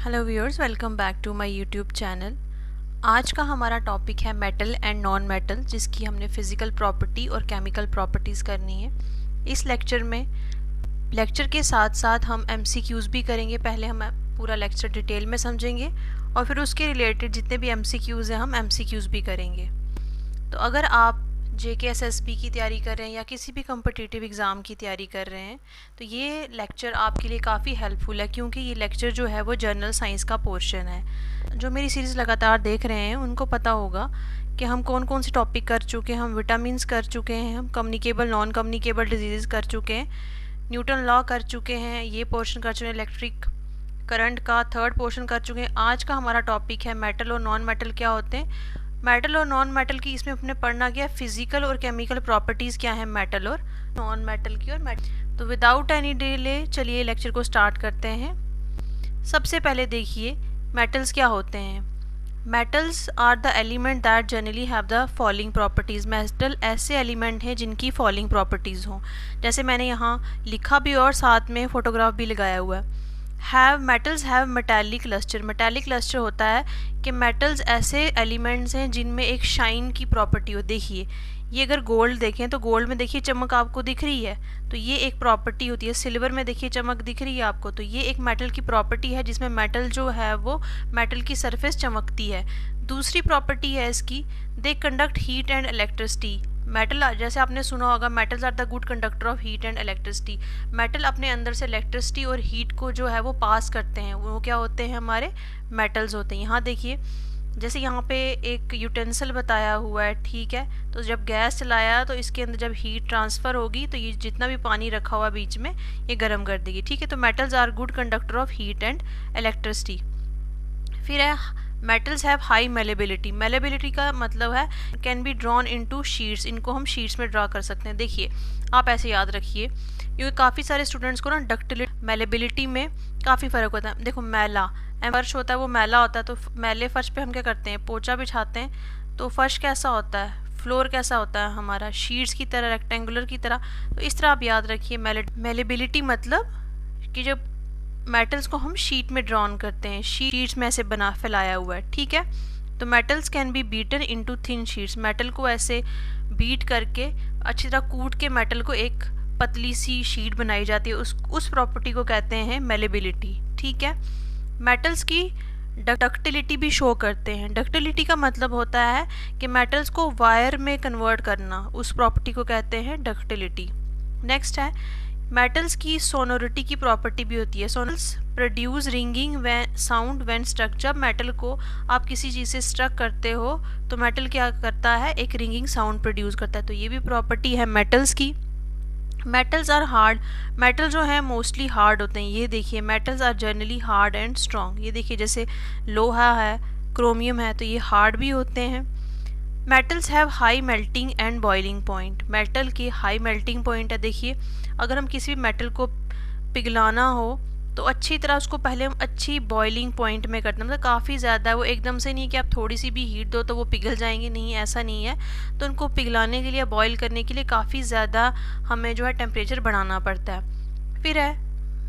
Hello viewers, welcome back to my YouTube channel. आज का हमारा टॉपिक है मेटल एंड नॉन मेटल, जिसकी हमने फिज़िकल प्रॉपर्टी और केमिकल प्रॉपर्टीज़ करनी है। इस लेक्चर के साथ साथ हम एमसीक्यूज़ भी करेंगे। पहले हम पूरा लेक्चर डिटेल में समझेंगे और फिर उसके रिलेटेड जितने भी एमसीक्यूज़ हैं हम एमसीक्यूज़ भी करेंगे। तो अगर आप JKSSB की तैयारी कर रहे हैं या किसी भी कम्पिटिटिव एग्ज़ाम की तैयारी कर रहे हैं तो ये लेक्चर आपके लिए काफ़ी हेल्पफुल है, क्योंकि ये लेक्चर जो है वो जनरल साइंस का पोर्शन है। जो मेरी सीरीज़ लगातार देख रहे हैं उनको पता होगा कि हम कौन कौन से टॉपिक कर चुके हैं। हम विटामिन्स कर चुके हैं, हम कम्युनिकेबल नॉन कम्युनिकेबल डिजीज़ कर चुके हैं, न्यूटन लॉ कर चुके हैं, ये पोर्शन कर चुके हैं, इलेक्ट्रिक करंट का थर्ड पोर्शन कर चुके हैं। आज का हमारा टॉपिक है मेटल और नॉन मेटल क्या होते हैं। मेटल और नॉन मेटल की इसमें अपने पढ़ना क्या है, फिजिकल और केमिकल प्रॉपर्टीज़ क्या है मेटल और नॉन मेटल की। और मेटल तो विदाउट एनी डिले चलिए लेक्चर को स्टार्ट करते हैं। सबसे पहले देखिए मेटल्स क्या होते हैं। Metals are the element that generally have the following properties. Metal ऐसे एलिमेंट हैं जिनकी फॉलोइंग प्रॉपर्टीज़ हों, जैसे मैंने यहाँ लिखा भी और साथ में फोटोग्राफ भी लगाया हुआ है। Metals have metallic lustre. Metallic lustre होता है कि मेटल्स ऐसे एलिमेंट्स हैं जिनमें एक शाइन की प्रॉपर्टी हो। देखिए ये अगर गोल्ड देखें तो गोल्ड में देखिए चमक आपको दिख रही है, तो ये एक प्रॉपर्टी होती है। सिल्वर में देखिए चमक दिख रही है आपको, तो ये एक मेटल की प्रॉपर्टी है जिसमें मेटल जो है वो मेटल की सरफेस चमकती है। दूसरी प्रॉपर्टी है इसकी, they conduct heat and electricity. Metal, जैसे आपने सुना होगा, metals are the good conductor of heat and electricity. Metal अपने अंदर से इलेक्ट्रिसिटी और हीट को जो है वो पास करते हैं। वो क्या होते हैं, हमारे मेटल्स होते हैं। यहाँ देखिए जैसे यहाँ पे एक यूटेंसिल बताया हुआ है, ठीक है। तो जब गैस चलाया तो इसके अंदर जब हीट ट्रांसफ़र होगी तो ये जितना भी पानी रखा हुआ बीच में ये गर्म कर देगी, ठीक है। तो metals are good conductor of heat and electricity. फिर है metals have high malleability. Malleability का मतलब है can be drawn into sheets. इनको हम शीट्स में ड्रा कर सकते हैं। देखिए आप ऐसे याद रखिए, क्योंकि काफ़ी सारे स्टूडेंट्स को ना डक्टिलिटी मेलेबिलिटी में काफ़ी फ़र्क होता है। देखो मैला फर्श होता है, वो मैला होता है, तो मैले फर्श पे हम क्या करते हैं, पोछा बिछाते हैं, तो फर्श कैसा होता है, फ्लोर कैसा होता है हमारा, शीट्स की तरह, रेक्टेंगुलर की तरह। तो इस तरह आप याद रखिए मेलेबिलिटी मतलब कि जब मेटल्स को हम शीट में ड्रॉन करते हैं, शीट्स में ऐसे बना फैलाया हुआ है, ठीक है। तो metals can be beaten into thin sheets. Metal को ऐसे बीट करके अच्छी तरह कूट के मेटल को एक पतली सी शीट बनाई जाती है। उस प्रॉपर्टी को कहते हैं मेलेबिलिटी, ठीक है। मेटल्स की डक्टिलिटी भी शो करते हैं। डक्टिलिटी का मतलब होता है कि मेटल्स को वायर में कन्वर्ट करना, उस प्रॉपर्टी को कहते हैं डक्टिलिटी। नेक्स्ट है मेटल्स की सोनोरिटी की प्रॉपर्टी भी होती है। Sonorous produce ringing sound when struck. जब मेटल को आप किसी चीज़ से स्ट्रक करते हो तो मेटल क्या करता है, एक रिंगिंग साउंड प्रोड्यूस करता है। तो ये भी प्रॉपर्टी है मेटल्स की। Metals are hard. मेटल जो है मोस्टली हार्ड होते हैं। ये देखिए metals are generally hard and strong. ये देखिए जैसे लोहा है, क्रोमियम है, तो ये हार्ड भी होते हैं। Metals have high melting and boiling point. Metal की हाई मेल्टिंग पॉइंट है। देखिए अगर हम किसी भी मेटल को पिघलाना हो तो अच्छी तरह उसको पहले हम अच्छी बॉइलिंग पॉइंट में करते हैं, मतलब काफ़ी ज़्यादा, वो एकदम से नहीं कि आप थोड़ी सी भी हीट दो तो वो पिघल जाएंगे, नहीं, ऐसा नहीं है। तो उनको पिघलाने के लिए, बॉईल करने के लिए काफ़ी ज़्यादा हमें जो है टेम्परेचर बढ़ाना पड़ता है। फिर है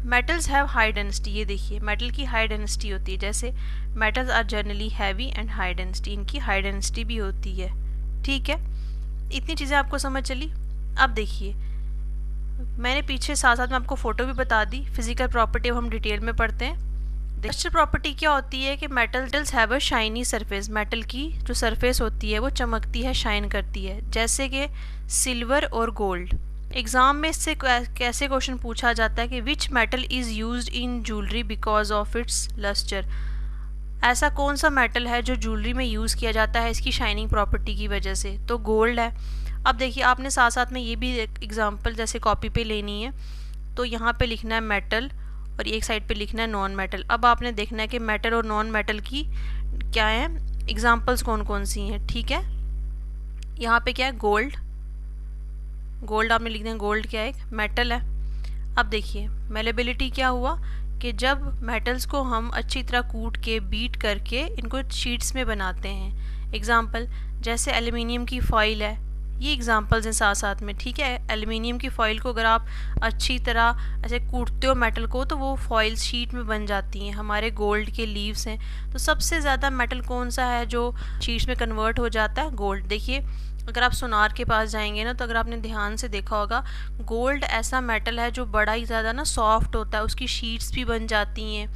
मेटल्स हैव हाई डेंसिटी। ये देखिए मेटल की हाई डेंसिटी होती है। जैसे metals are generally heavy and high density, इनकी हाई डेंसिटी भी होती है, ठीक है। इतनी चीज़ें आपको समझ चली। अब देखिए मैंने पीछे साथ साथ में आपको फ़ोटो भी बता दी। फिजिकल प्रॉपर्टी हम डिटेल में पढ़ते हैं। नेक्स्ट प्रॉपर्टी क्या होती है कि metals have a shiny surface. Metal की जो सरफेस होती है वो चमकती है, शाइन करती है, जैसे कि सिल्वर और गोल्ड। एग्ज़ाम में इससे कैसे क्वेश्चन पूछा जाता है कि which metal is used in jewellery because of its lustre. ऐसा कौन सा मेटल है जो ज्वेलरी में यूज़ किया जाता है इसकी शाइनिंग प्रॉपर्टी की वजह से, तो गोल्ड है। अब देखिए आपने साथ साथ में ये भी एग्जांपल जैसे कॉपी पे लेनी है, तो यहाँ पे लिखना है मेटल और एक साइड पे लिखना है नॉन मेटल। अब आपने देखना है कि मेटल और नॉन मेटल की क्या है एग्जांपल्स, कौन कौन सी हैं, ठीक है। यहाँ पे क्या है, गोल्ड। गोल्ड आपने लिख दिया, गोल्ड क्या है, एक मेटल है। अब देखिए मेलेबिलिटी क्या हुआ कि जब मेटल्स को हम अच्छी तरह कूट के बीट करके इनको शीट्स में बनाते हैं। एग्जांपल जैसे एल्युमिनियम की फॉइल है, ये एग्जांपल्स हैं साथ साथ में, ठीक है। एल्युमिनियम की फॉइल को अगर आप अच्छी तरह ऐसे कूटते हो मेटल को तो वो फॉइल शीट में बन जाती हैं। हमारे गोल्ड के लीव्स हैं, तो सबसे ज़्यादा मेटल कौन सा है जो शीट्स में कन्वर्ट हो जाता है? गोल्ड। देखिए अगर आप सोनार के पास जाएंगे ना, तो अगर आपने ध्यान से देखा होगा, गोल्ड ऐसा मेटल है जो बड़ा ही ज़्यादा ना सॉफ्ट होता है, उसकी शीट्स भी बन जाती हैं,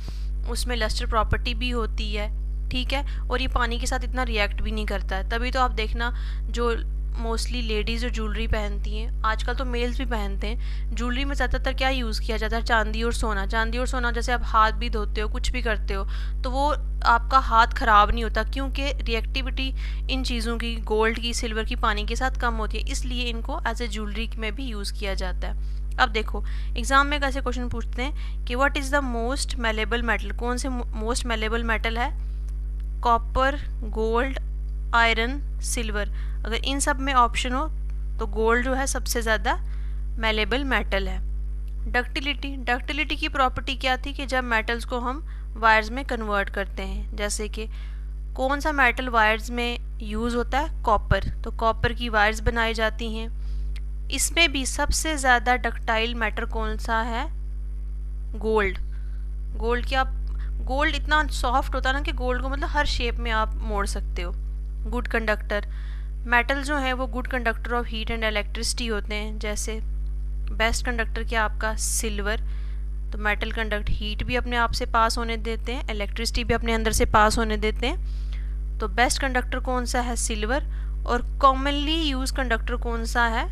उसमें लस्टर प्रॉपर्टी भी होती है, ठीक है। और ये पानी के साथ इतना रिएक्ट भी नहीं करता है। तभी तो आप देखना जो मोस्टली लेडीज़ जो ज्वेलरी पहनती हैं, आजकल तो मेल्स भी पहनते हैं, ज्वेलरी में ज़्यादातर क्या यूज़ किया जाता है? चांदी और सोना। चांदी और सोना जैसे आप हाथ भी धोते हो, कुछ भी करते हो, तो वो आपका हाथ ख़राब नहीं होता, क्योंकि रिएक्टिविटी इन चीज़ों की, गोल्ड की, सिल्वर की, पानी के साथ कम होती है, इसलिए इनको एज ए ज्वेलरी में भी यूज़ किया जाता है। अब देखो एग्जाम में कैसे क्वेश्चन पूछते हैं कि what is the most malleable metal? कौन से मोस्ट मेलेबल मेटल है? Copper, gold, iron, silver. अगर इन सब में ऑप्शन हो तो गोल्ड जो है सबसे ज़्यादा मेलेबल मेटल है। डक्टिलिटी, डक्टिलिटी की प्रॉपर्टी क्या थी कि जब मेटल्स को हम वायर्स में कन्वर्ट करते हैं, जैसे कि कौन सा मेटल वायर्स में यूज़ होता है? कॉपर। तो कॉपर की वायर्स बनाई जाती हैं। इसमें भी सबसे ज़्यादा डक्टाइल मेटल कौन सा है? गोल्ड। गोल्ड की आप, गोल्ड इतना सॉफ्ट होता है ना कि गोल्ड को मतलब हर शेप में आप मोड़ सकते हो। गुड कंडक्टर, मेटल जो है वो good conductor of heat and electricity होते हैं। जैसे बेस्ट कंडक्टर क्या आपका? सिल्वर। तो मेटल कंडक्ट हीट भी अपने आप से पास होने देते हैं, इलेक्ट्रिसिटी भी अपने अंदर से पास होने देते हैं। तो बेस्ट कंडक्टर कौन सा है? सिल्वर। और कॉमनली यूज कंडक्टर कौन सा है?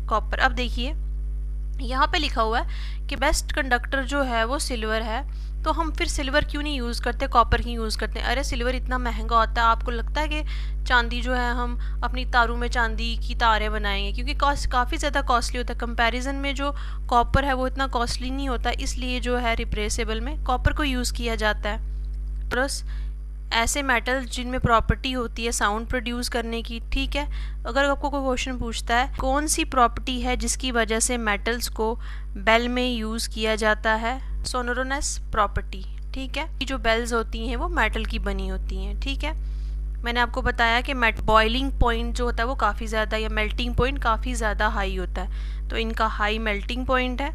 कॉपर। अब देखिए यहाँ पे लिखा हुआ है कि बेस्ट कंडक्टर जो है वो सिल्वर है, तो हम फिर सिल्वर क्यों नहीं यूज़ करते, कॉपर क्यों यूज़ करते हैं? अरे सिल्वर इतना महंगा होता है, आपको लगता है कि चांदी जो है हम अपनी तारों में चांदी की तारें बनाएंगे? क्योंकि कॉस्ट काफ़ी ज़्यादा कॉस्टली होता है। कंपैरिजन में जो कॉपर है वो इतना कॉस्टली नहीं होता, इसलिए जो है रिप्लेसेबल में कॉपर को यूज़ किया जाता है। प्लस ऐसे मेटल जिनमें प्रॉपर्टी होती है साउंड प्रोड्यूस करने की, ठीक है। अगर आपको कोई क्वेश्चन पूछता है कौन सी प्रॉपर्टी है जिसकी वजह से मेटल्स को बेल में यूज़ किया जाता है? सोनोरोनेस प्रॉपर्टी, ठीक है। जो बेल्स होती हैं वो मेटल की बनी होती हैं, ठीक है। मैंने आपको बताया कि बॉइलिंग पॉइंट जो होता है वो काफ़ी ज़्यादा, या मेल्टिंग पॉइंट काफ़ी ज़्यादा हाई होता है, तो इनका हाई मेल्टिंग पॉइंट है।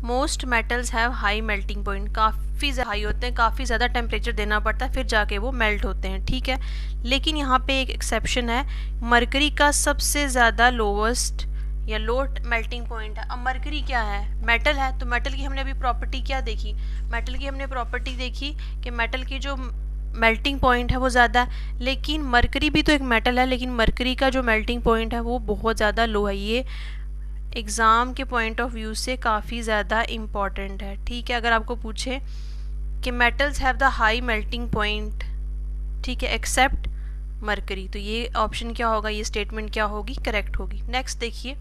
Most metals have high melting point, काफ़ी हाई होते हैं, काफ़ी ज़्यादा टेम्परेचर देना पड़ता है फिर जाके वो मेल्ट होते हैं, ठीक है। लेकिन यहाँ पे एक एक्सेप्शन है, मरकरी का सबसे ज़्यादा लोवेस्ट या लो मेल्टिंग पॉइंट है। अब मरकरी क्या है? मेटल है, तो मेटल की हमने अभी प्रॉपर्टी क्या देखी? मेटल की हमने प्रॉपर्टी देखी कि मेटल की जो मेल्टिंग पॉइंट है वो ज़्यादा है, लेकिन मरकरी भी तो एक मेटल है, लेकिन मरकरी का जो मेल्टिंग पॉइंट है वो बहुत ज़्यादा लो है। ये एग्ज़ाम के पॉइंट ऑफ व्यू से काफ़ी ज़्यादा इम्पॉर्टेंट है, ठीक है। अगर आपको पूछे कि metals have the high melting point, ठीक है, एक्सेप्ट मरकरी, तो ये ऑप्शन क्या होगा, ये स्टेटमेंट क्या होगी? करेक्ट होगी। नेक्स्ट देखिए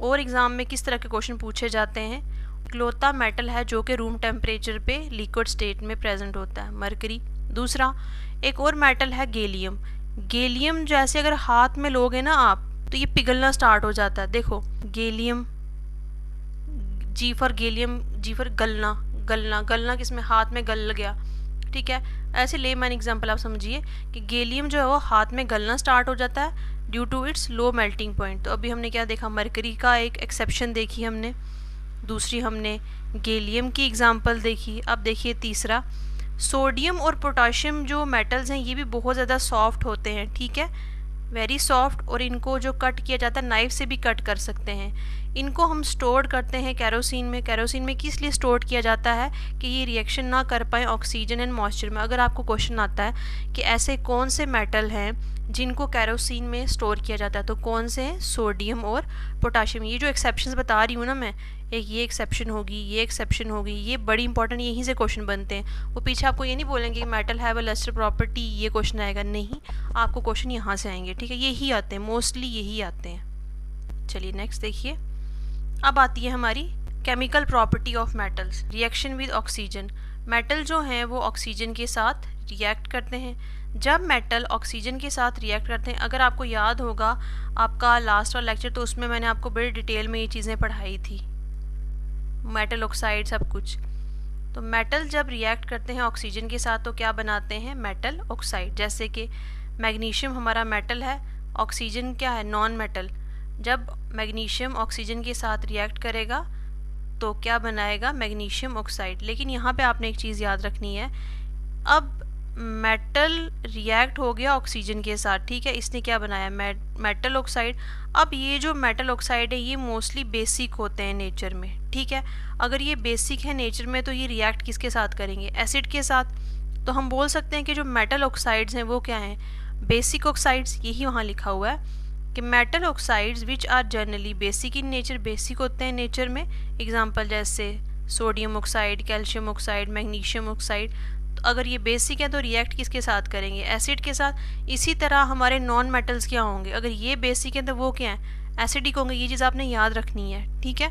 और एग्ज़ाम में किस तरह के क्वेश्चन पूछे जाते हैं। इकलौता मेटल है जो कि रूम टेम्परेचर पे लिक्विड स्टेट में प्रेजेंट होता है, मरकरी। दूसरा एक और मेटल है गैलियम। गैलियम जैसे अगर हाथ में लोगे ना आप तो ये पिघलना स्टार्ट हो जाता है। देखो gallium, G for gallium, G for गलना, गलना, गलना किसमें? हाथ में गल गया, ठीक है। ऐसे लेमैन एग्जांपल आप समझिए कि गैलियम जो है वो हाथ में गलना स्टार्ट हो जाता है due to its low melting point. तो अभी हमने क्या देखा? मरकरी का एक एक्सेप्शन देखी हमने, दूसरी हमने गैलियम की एग्जांपल देखी। अब देखिए तीसरा, सोडियम और पोटाशियम जो मेटल्स हैं ये भी बहुत ज़्यादा सॉफ्ट होते हैं, ठीक है, वेरी सॉफ्ट, और इनको जो कट किया जाता है नाइफ से भी कट कर सकते हैं। इनको हम स्टोर करते हैं केरोसिन में। केरोसिन में किस लिए स्टोर किया जाता है? कि ये रिएक्शन ना कर पाए ऑक्सीजन एंड मॉइस्चर में। अगर आपको क्वेश्चन आता है कि ऐसे कौन से मेटल हैं जिनको केरोसिन में स्टोर किया जाता है, तो कौन से हैं? सोडियम और पोटाशियम। ये जो एक्सेप्शंस बता रही हूँ ना मैं, एक ये एक्सेप्शन होगी, ये एक्सेप्शन होगी, ये बड़ी इंपॉर्टेंट, यहीं से क्वेश्चन बनते हैं। वो पीछे आपको ये नहीं बोलेंगे कि metal have a lustre property, ये क्वेश्चन आएगा, नहीं, आपको क्वेश्चन यहाँ से आएंगे, ठीक है। यही आते हैं, मोस्टली यही आते हैं। चलिए नेक्स्ट देखिए, अब आती है हमारी chemical property of metals, reaction with oxygen. Metal जो हैं वो ऑक्सीजन के साथ रिएक्ट करते हैं। जब मेटल ऑक्सीजन के साथ रिएक्ट करते हैं, अगर आपको याद होगा आपका लास्ट वाला लेक्चर, तो उसमें मैंने आपको बड़ी डिटेल में ये चीज़ें पढ़ाई थी, मेटल ऑक्साइड सब कुछ। तो मेटल जब रिएक्ट करते हैं ऑक्सीजन के साथ तो क्या बनाते हैं? Metal oxide. जैसे कि मैग्नीशियम हमारा मेटल है, ऑक्सीजन क्या है, नॉन मेटल। जब मैग्नीशियम ऑक्सीजन के साथ रिएक्ट करेगा तो क्या बनाएगा, मैग्नीशियम ऑक्साइड। लेकिन यहाँ पे आपने एक चीज़ याद रखनी है, अब मेटल रिएक्ट हो गया ऑक्सीजन के साथ, ठीक है, इसने क्या बनाया, मेटल ऑक्साइड। अब ये जो मेटल ऑक्साइड है ये मोस्टली बेसिक होते हैं नेचर में, ठीक है। अगर ये बेसिक है नेचर में तो ये रिएक्ट किसके साथ करेंगे, एसिड के साथ। तो हम बोल सकते हैं कि जो मेटल ऑक्साइड्स हैं वो क्या हैं, बेसिक ऑक्साइड्स। यही वहाँ लिखा हुआ है कि metal oxides which are generally basic in nature, basic होते हैं नेचर में। एग्जांपल जैसे sodium oxide, calcium oxide, magnesium oxide. तो अगर ये बेसिक है तो रिएक्ट किसके साथ करेंगे, एसिड के साथ। इसी तरह हमारे नॉन मेटल्स क्या होंगे, अगर ये बेसिक है तो वो क्या है, एसिडिक होंगे। ये चीज़ आपने याद रखनी है, ठीक है।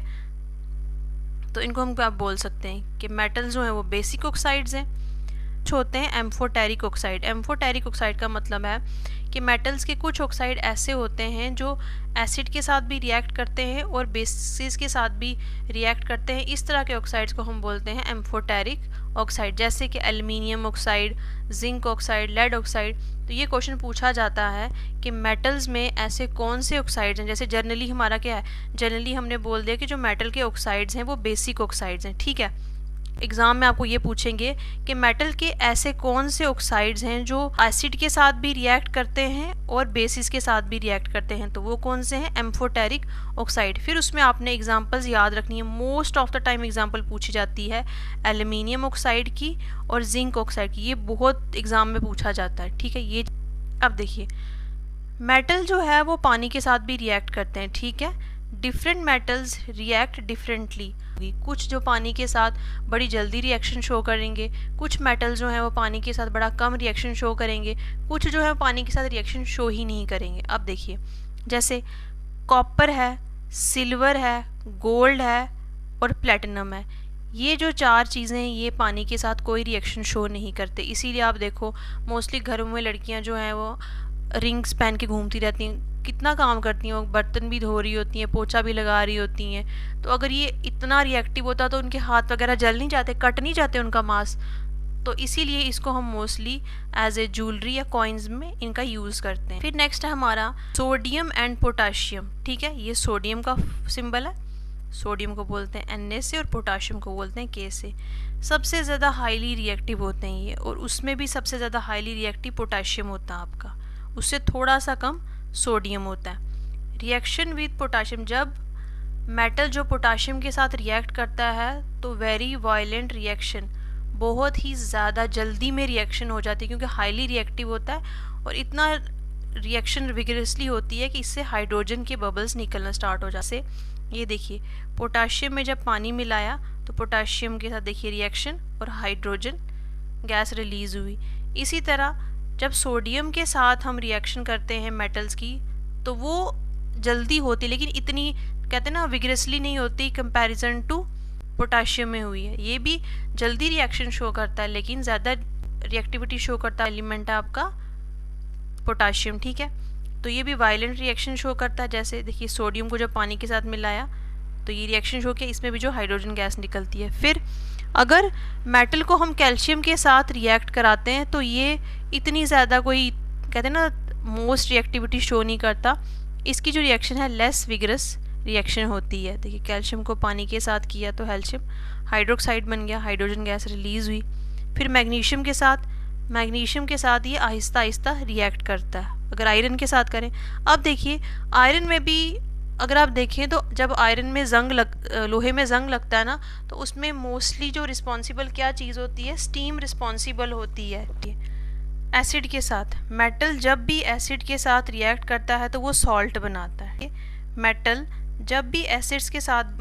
तो इनको हम क्या बोल सकते हैं कि मेटल्स जो हैं वो बेसिक ऑक्साइड्स हैं। कुछ होते हैं एम्फोटेरिक ऑक्साइड। एम्फोटेरिक ऑक्साइड का मतलब है कि मेटल्स के कुछ ऑक्साइड ऐसे होते हैं जो एसिड के साथ भी रिएक्ट करते हैं और बेसिस के साथ भी रिएक्ट करते हैं। इस तरह के ऑक्साइड्स को हम बोलते हैं एम्फोटेरिक ऑक्साइड, जैसे कि aluminium oxide, zinc oxide, lead oxide. तो ये क्वेश्चन पूछा जाता है कि मेटल्स में ऐसे कौन से ऑक्साइड्स हैं। जैसे जनरली हमारा क्या है, जनरली हमने बोल दिया कि जो मेटल के ऑक्साइड्स हैं वो बेसिक ऑक्साइड्स हैं, ठीक है। एग्जाम में आपको ये पूछेंगे कि मेटल के ऐसे कौन से ऑक्साइड्स हैं जो एसिड के साथ भी रिएक्ट करते हैं और बेसिस के साथ भी रिएक्ट करते हैं, तो वो कौन से हैं, एम्फोटेरिक ऑक्साइड। फिर उसमें आपने एग्जांपल्स याद रखनी है। Most of the time example पूछी जाती है एल्युमिनियम ऑक्साइड की और जिंक ऑक्साइड की, ये बहुत एग्जाम में पूछा जाता है, ठीक है। ये अब देखिए, मेटल जो है वो पानी के साथ भी रिएक्ट करते हैं, ठीक है। Different metals react differently. कुछ जो पानी के साथ बड़ी जल्दी रिएक्शन शो करेंगे, कुछ मेटल जो हैं वो पानी के साथ बड़ा कम रिएक्शन शो करेंगे, कुछ जो है पानी के साथ रिएक्शन शो ही नहीं करेंगे। अब देखिए, जैसे कॉपर है, सिल्वर है, गोल्ड है और प्लेटिनम है। ये जो चार चीज़ें हैं ये पानी के साथ कोई रिएक्शन शो नहीं करते। इसीलिए आप देखो मोस्टली घरों में लड़कियां जो हैं वो रिंग्स पहन के घूमती रहती हैं, कितना काम करती हैं, वो बर्तन भी धो रही होती हैं, पोछा भी लगा रही होती हैं। तो अगर ये इतना रिएक्टिव होता तो उनके हाथ वगैरह जल नहीं जाते, कट नहीं जाते उनका मांस। तो इसीलिए इसको हम मोस्टली एज ए ज्वेलरी या कॉइन्स में इनका यूज़ करते हैं। फिर नेक्स्ट है हमारा सोडियम एंड पोटाशियम, ठीक है। ये सोडियम का सिंबल है, सोडियम को बोलते हैं Na से और पोटाशियम को बोलते हैं K से। सबसे ज़्यादा हाईली रिएक्टिव होते हैं ये, और उसमें भी सबसे ज़्यादा हाईली रिएक्टिव पोटाशियम होता है आपका, उससे थोड़ा सा कम सोडियम होता है। रिएक्शन विद पोटाशियम, जब मेटल जो पोटाशियम के साथ रिएक्ट करता है तो वेरी वायलेंट रिएक्शन, बहुत ही ज़्यादा जल्दी में रिएक्शन हो जाती है क्योंकि हाईली रिएक्टिव होता है और इतना रिएक्शन विगरसली होती है कि इससे हाइड्रोजन के बबल्स निकलना स्टार्ट हो जाते। ये देखिए, पोटाशियम में जब पानी मिलाया तो पोटाशियम के साथ देखिए रिएक्शन और हाइड्रोजन गैस रिलीज़ हुई। इसी तरह जब सोडियम के साथ हम रिएक्शन करते हैं मेटल्स की तो वो जल्दी होती, लेकिन इतनी कहते हैं ना विगरसली नहीं होती कंपैरिजन टू पोटाशियम में हुई है। ये भी जल्दी रिएक्शन शो करता है लेकिन ज़्यादा रिएक्टिविटी शो करता है एलिमेंट है आपका पोटाशियम, ठीक है। तो ये भी वायलेंट रिएक्शन शो करता है। जैसे देखिए सोडियम को जब पानी के साथ मिलाया तो ये रिएक्शन शो किया, इसमें भी जो हाइड्रोजन गैस निकलती है। फिर अगर मेटल को हम कैल्शियम के साथ रिएक्ट कराते हैं तो ये इतनी ज़्यादा कोई कहते हैं ना मोस्ट रिएक्टिविटी शो नहीं करता। इसकी जो रिएक्शन है लेस विगरस रिएक्शन होती है। देखिए कैल्शियम को पानी के साथ किया तो कैल्शियम हाइड्रोक्साइड बन गया, हाइड्रोजन गैस रिलीज़ हुई। फिर मैग्नीशियम के साथ ये आहिस्ता आहिस्ता रिएक्ट करता है। अगर आयरन के साथ करें, अब देखिए आयरन में भी अगर आप देखें तो जब आयरन में लोहे में जंग लगता है ना तो उसमें मोस्टली जो रिस्पॉन्सिबल क्या चीज़ होती है, स्टीम रिस्पॉन्सिबल होती है एसिड के साथ। मेटल जब भी एसिड के साथ रिएक्ट करता है तो वो सॉल्ट बनाता है। मेटल जब भी एसिड्स के साथ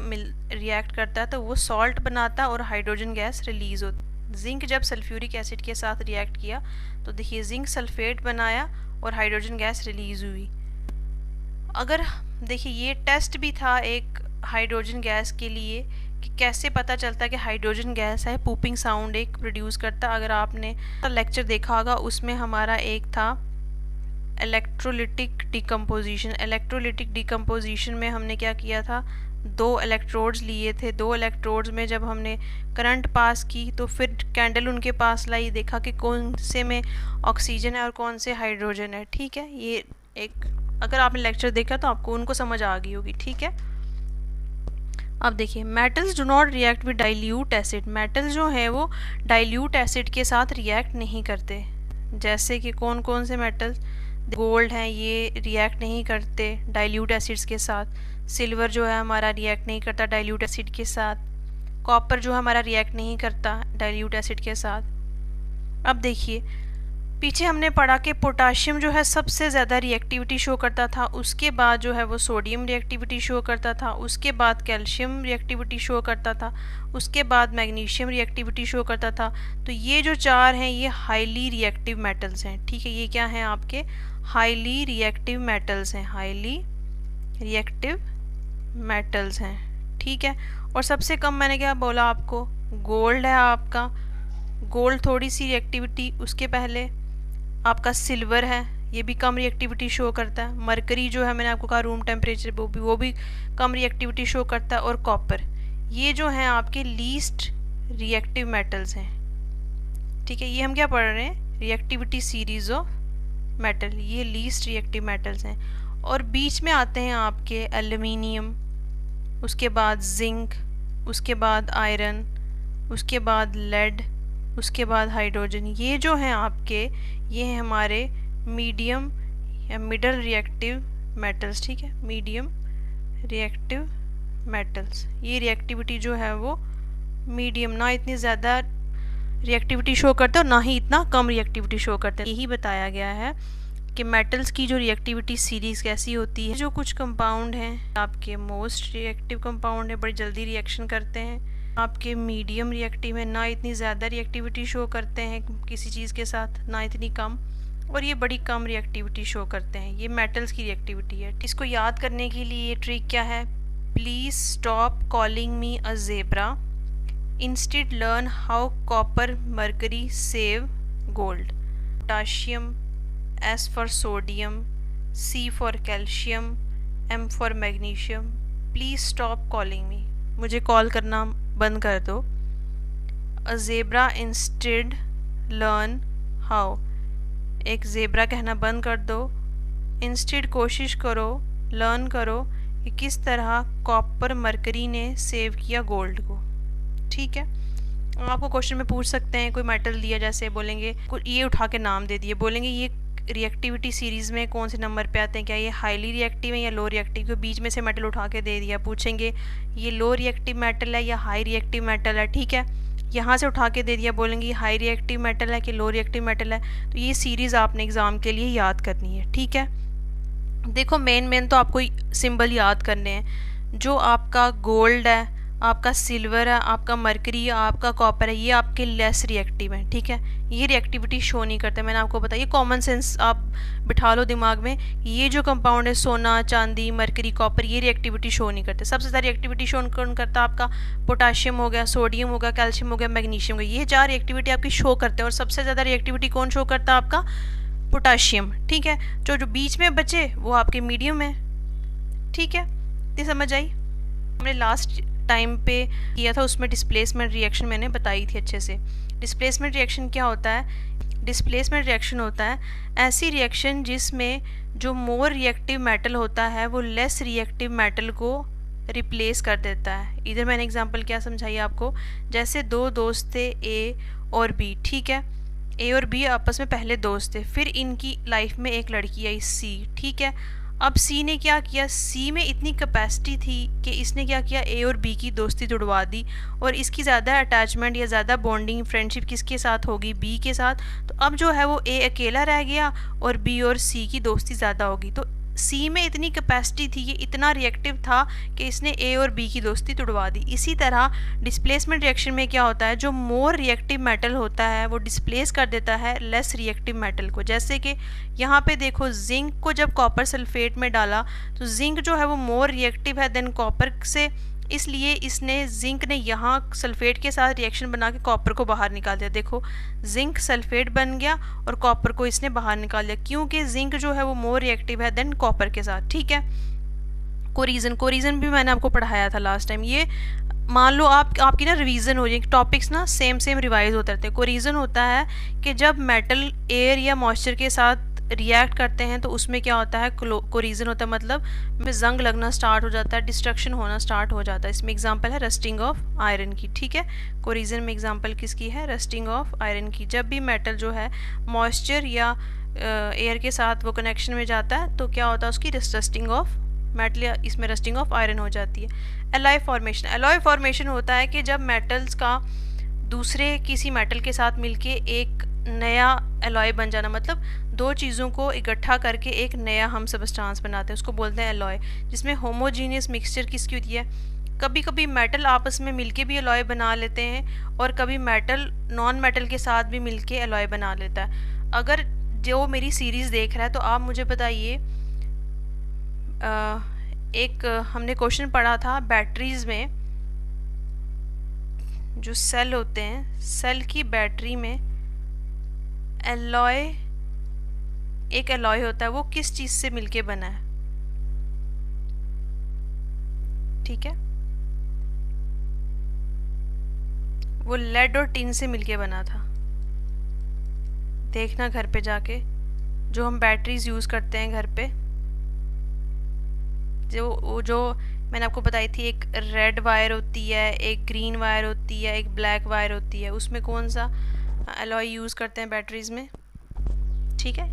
रिएक्ट करता है तो वो सॉल्ट बनाता है और हाइड्रोजन गैस रिलीज़ होती है। जिंक जब सल्फ्यूरिक एसिड के साथ रिएक्ट किया तो देखिए जिंक सल्फेट बनाया और हाइड्रोजन गैस रिलीज़ हुई। अगर देखिए ये टेस्ट भी था एक हाइड्रोजन गैस के लिए कि कैसे पता चलता है कि हाइड्रोजन गैस है, पूपिंग साउंड एक प्रोड्यूस करता। अगर आपने लेक्चर देखा होगा उसमें हमारा एक था इलेक्ट्रोलिटिक डिकम्पोजिशन। इलेक्ट्रोलिटिक डिकम्पोजिशन में हमने क्या किया था, 2 इलेक्ट्रोड्स लिए थे। 2 इलेक्ट्रोड्स में जब हमने करंट पास की तो फिर कैंडल उनके पास लाई, देखा कि कौन से में ऑक्सीजन है और कौन से हाइड्रोजन है, ठीक है। ये एक अगर आपने लेक्चर देखा तो आपको उनको समझ आ गई होगी, ठीक है। अब देखिए, metals do not react with dilute acid. Metals जो है वो डाइल्यूट एसिड के साथ रिएक्ट नहीं करते। जैसे कि कौन कौन से मेटल्स, गोल्ड हैं, ये रिएक्ट नहीं करते डाइल्यूट एसिड्स के साथ। सिल्वर जो है हमारा रिएक्ट नहीं करता डाइल्यूट एसिड के साथ। कॉपर जो हमारा रिएक्ट नहीं करता डाइल्यूट एसिड के साथ। अब देखिए, पीछे हमने पढ़ा कि पोटाशियम जो है सबसे ज़्यादा रिएक्टिविटी शो करता था, उसके बाद जो है वो सोडियम रिएक्टिविटी शो करता था, उसके बाद कैल्शियम रिएक्टिविटी शो करता था, उसके बाद मैग्नीशियम रिएक्टिविटी शो करता था। तो ये जो चार हैं ये हाईली रिएक्टिव मेटल्स हैं, ठीक है। ये क्या हैं आपके हाईली रिएक्टिव मेटल्स हैं, हाईली रिएक्टिव मेटल्स हैं, ठीक है। और सबसे कम मैंने क्या बोला आपको, गोल्ड है आपका, गोल्ड थोड़ी सी रिएक्टिविटी, उसके पहले आपका सिल्वर है, ये भी कम रिएक्टिविटी शो करता है। मरकरी जो है मैंने आपको कहा रूम टेम्परेचर, वो भी कम रिएक्टिविटी शो करता है। और कॉपर, ये जो हैं आपके लीस्ट रिएक्टिव मेटल्स हैं, ठीक है। ये हम क्या पढ़ रहे हैं, रिएक्टिविटी सीरीज ऑफ मेटल, ये लीस्ट रिएक्टिव मेटल्स हैं। और बीच में आते हैं आपके एल्यूमिनियम, उसके बाद जिंक, उसके बाद आयरन, उसके बाद लेड, उसके बाद हाइड्रोजन। ये जो हैं आपके, ये हैं हमारे मीडियम या मिडल रिएक्टिव मेटल्स, ठीक है, मीडियम रिएक्टिव मेटल्स। ये रिएक्टिविटी जो है वो मीडियम, ना इतनी ज़्यादा रिएक्टिविटी शो करते हैं और ना ही इतना कम रिएक्टिविटी शो करते हैं। यही बताया गया है कि मेटल्स की जो रिएक्टिविटी सीरीज़ कैसी होती है। जो कुछ कंपाउंड हैं आपके मोस्ट रिएक्टिव कंपाउंड है, बड़ी जल्दी रिएक्शन करते हैं। आपके मीडियम रिएक्टिव है, ना इतनी ज़्यादा रिएक्टिविटी शो करते हैं किसी चीज़ के साथ, ना इतनी कम, और ये बड़ी कम रिएक्टिविटी शो करते हैं। ये मेटल्स की रिएक्टिविटी है। इसको याद करने के लिए ये ट्रिक क्या है, please stop calling me a zebra, instead learn how copper mercury save gold. Potassium, S for sodium, C for calcium, M for magnesium. Please stop calling me. मुझे कॉल करना बंद कर दो। A zebra instead learn how. एक zebra कहना बंद कर दो। इंस्टेड कोशिश करो, लर्न करो कि किस तरह कॉपर मरकरी ने सेव किया गोल्ड को, ठीक है। आपको क्वेश्चन में पूछ सकते हैं, कोई मेटल दिया, जैसे बोलेंगे ये उठा के नाम दे दिए, बोलेंगे ये रिएक्टिविटी सीरीज़ में कौन से नंबर पे आते हैं, क्या ये हाईली रिएक्टिव है या लो रिएक्टिव, के बीच में से मेटल उठा के दे दिया, पूछेंगे ये लो रिएक्टिव मेटल है या हाई रिएक्टिव मेटल है, ठीक है। यहाँ से उठा के दे दिया, बोलेंगे ये हाई रिएक्टिव मेटल है कि लो रिएक्टिव मेटल है। तो ये सीरीज़ आपने एग्ज़ाम के लिए याद करनी है, ठीक है। देखो मेन तो आपको सिंबल याद करने हैं। जो आपका गोल्ड है, आपका सिल्वर है, आपका मरकरी है, आपका कॉपर है, ये आपके लेस रिएक्टिव हैं, ठीक है। ये रिएक्टिविटी शो नहीं करते, मैंने आपको बताया। कॉमन सेंस आप बिठा लो दिमाग में, ये जो कंपाउंड है सोना, चांदी, मरकरी, कॉपर, ये रिएक्टिविटी शो नहीं करते। सबसे ज़्यादा रिएक्टिविटी शो कौन करता है, आपका पोटाशियम हो गया, सोडियम हो गया, कैल्शियम हो गया, मैग्नीशियम हो गया, ये चार रिएक्टिविटी आपकी शो करते हैं। और सबसे ज़्यादा रिएक्टिविटी कौन शो करता है, आपका पोटाशियम, ठीक है। जो बीच में बचे वो आपके मीडियम है, ठीक है। ये समझ आई। हमने लास्ट टाइम पे किया था, उसमें डिस्प्लेसमेंट रिएक्शन मैंने बताई थी अच्छे से। डिस्प्लेसमेंट रिएक्शन क्या होता है, डिस्प्लेसमेंट रिएक्शन होता है ऐसी रिएक्शन जिसमें जो मोर रिएक्टिव मेटल होता है वो लेस रिएक्टिव मेटल को रिप्लेस कर देता है। इधर मैंने एग्जांपल क्या समझाई आपको, जैसे दो दोस्त थे ए और बी, ठीक है। ए और बी आपस में पहले दोस्त थे, फिर इनकी लाइफ में एक लड़की आई सी, ठीक है। अब सी ने क्या किया, सी में इतनी कैपेसिटी थी कि इसने क्या किया, ए और बी की दोस्ती तुड़वा दी, और इसकी ज़्यादा अटैचमेंट या ज़्यादा बॉन्डिंग फ्रेंडशिप किसके साथ होगी, बी के साथ। तो अब जो है वो ए अकेला रह गया और बी और सी की दोस्ती ज़्यादा होगी। तो सी में इतनी कैपेसिटी थी, ये इतना रिएक्टिव था कि इसने ए और बी की दोस्ती तुड़वा दी। इसी तरह डिस्प्लेसमेंट रिएक्शन में क्या होता है, जो मोर रिएक्टिव मेटल होता है वो डिस्प्लेस कर देता है लेस रिएक्टिव मेटल को। जैसे कि यहाँ पे देखो, जिंक को जब कॉपर सल्फेट में डाला तो जिंक जो है वो मोर रिएक्टिव है देन कॉपर से, इसलिए इसने जिंक ने यहाँ सल्फेट के साथ रिएक्शन बना के कॉपर को बाहर निकाल दिया। देखो जिंक सल्फेट बन गया और कॉपर को इसने बाहर निकाल दिया, क्योंकि जिंक जो है वो मोर रिएक्टिव है देन कॉपर के साथ, ठीक है। कोरिजन भी मैंने आपको पढ़ाया था लास्ट टाइम। ये मान लो आपकी ना रिवीजन हो जाएगी, टॉपिक्स ना सेम रिवाइज होते रहते हैं। कोरिजन होता है कि जब मेटल एयर या मॉइस्चर के साथ रिएक्ट करते हैं तो उसमें क्या होता है, कोरिजन होता है, मतलब में जंग लगना स्टार्ट हो जाता है, डिस्ट्रक्शन होना स्टार्ट हो जाता है। इसमें एग्जांपल है रस्टिंग ऑफ आयरन की, ठीक है। कोरिजन में एग्जांपल किसकी है, रस्टिंग ऑफ आयरन की। जब भी मेटल जो है मॉइस्चर या एयर के साथ वो कनेक्शन में जाता है तो क्या होता है, उसकी रस्टिंग ऑफ मेटल या इसमें रस्टिंग ऑफ आयरन हो जाती है। एलॉय फॉर्मेशन, एलॉय फॉर्मेशन होता है कि जब मेटल्स का दूसरे किसी मेटल के साथ मिलके एक नया एलॉय बन जाना, मतलब दो चीज़ों को इकट्ठा करके एक नया हम सबस्टांस बनाते हैं, उसको बोलते हैं एलॉय। जिसमें होमोजीनियस मिक्सचर किसकी होती है, कभी कभी मेटल आपस में मिलके भी एलॉय बना लेते हैं और कभी मेटल नॉन मेटल के साथ भी मिलके एलॉय बना लेता है। अगर जो मेरी सीरीज़ देख रहा है तो आप मुझे बताइए, एक हमने क्वेश्चन पढ़ा था बैटरीज में, जो सेल होते हैं, सेल की बैटरी में एलॉय, एक एलॉय होता है, वो किस चीज़ से मिलके बना है, ठीक है, वो लेड और टिन से मिलके बना था। देखना घर पे जाके, जो हम बैटरीज यूज़ करते हैं घर पे, जो मैंने आपको बताई थी, एक रेड वायर होती है, एक ग्रीन वायर होती है, एक ब्लैक वायर होती है, उसमें कौन सा एलॉय यूज़ करते हैं बैटरीज में, ठीक है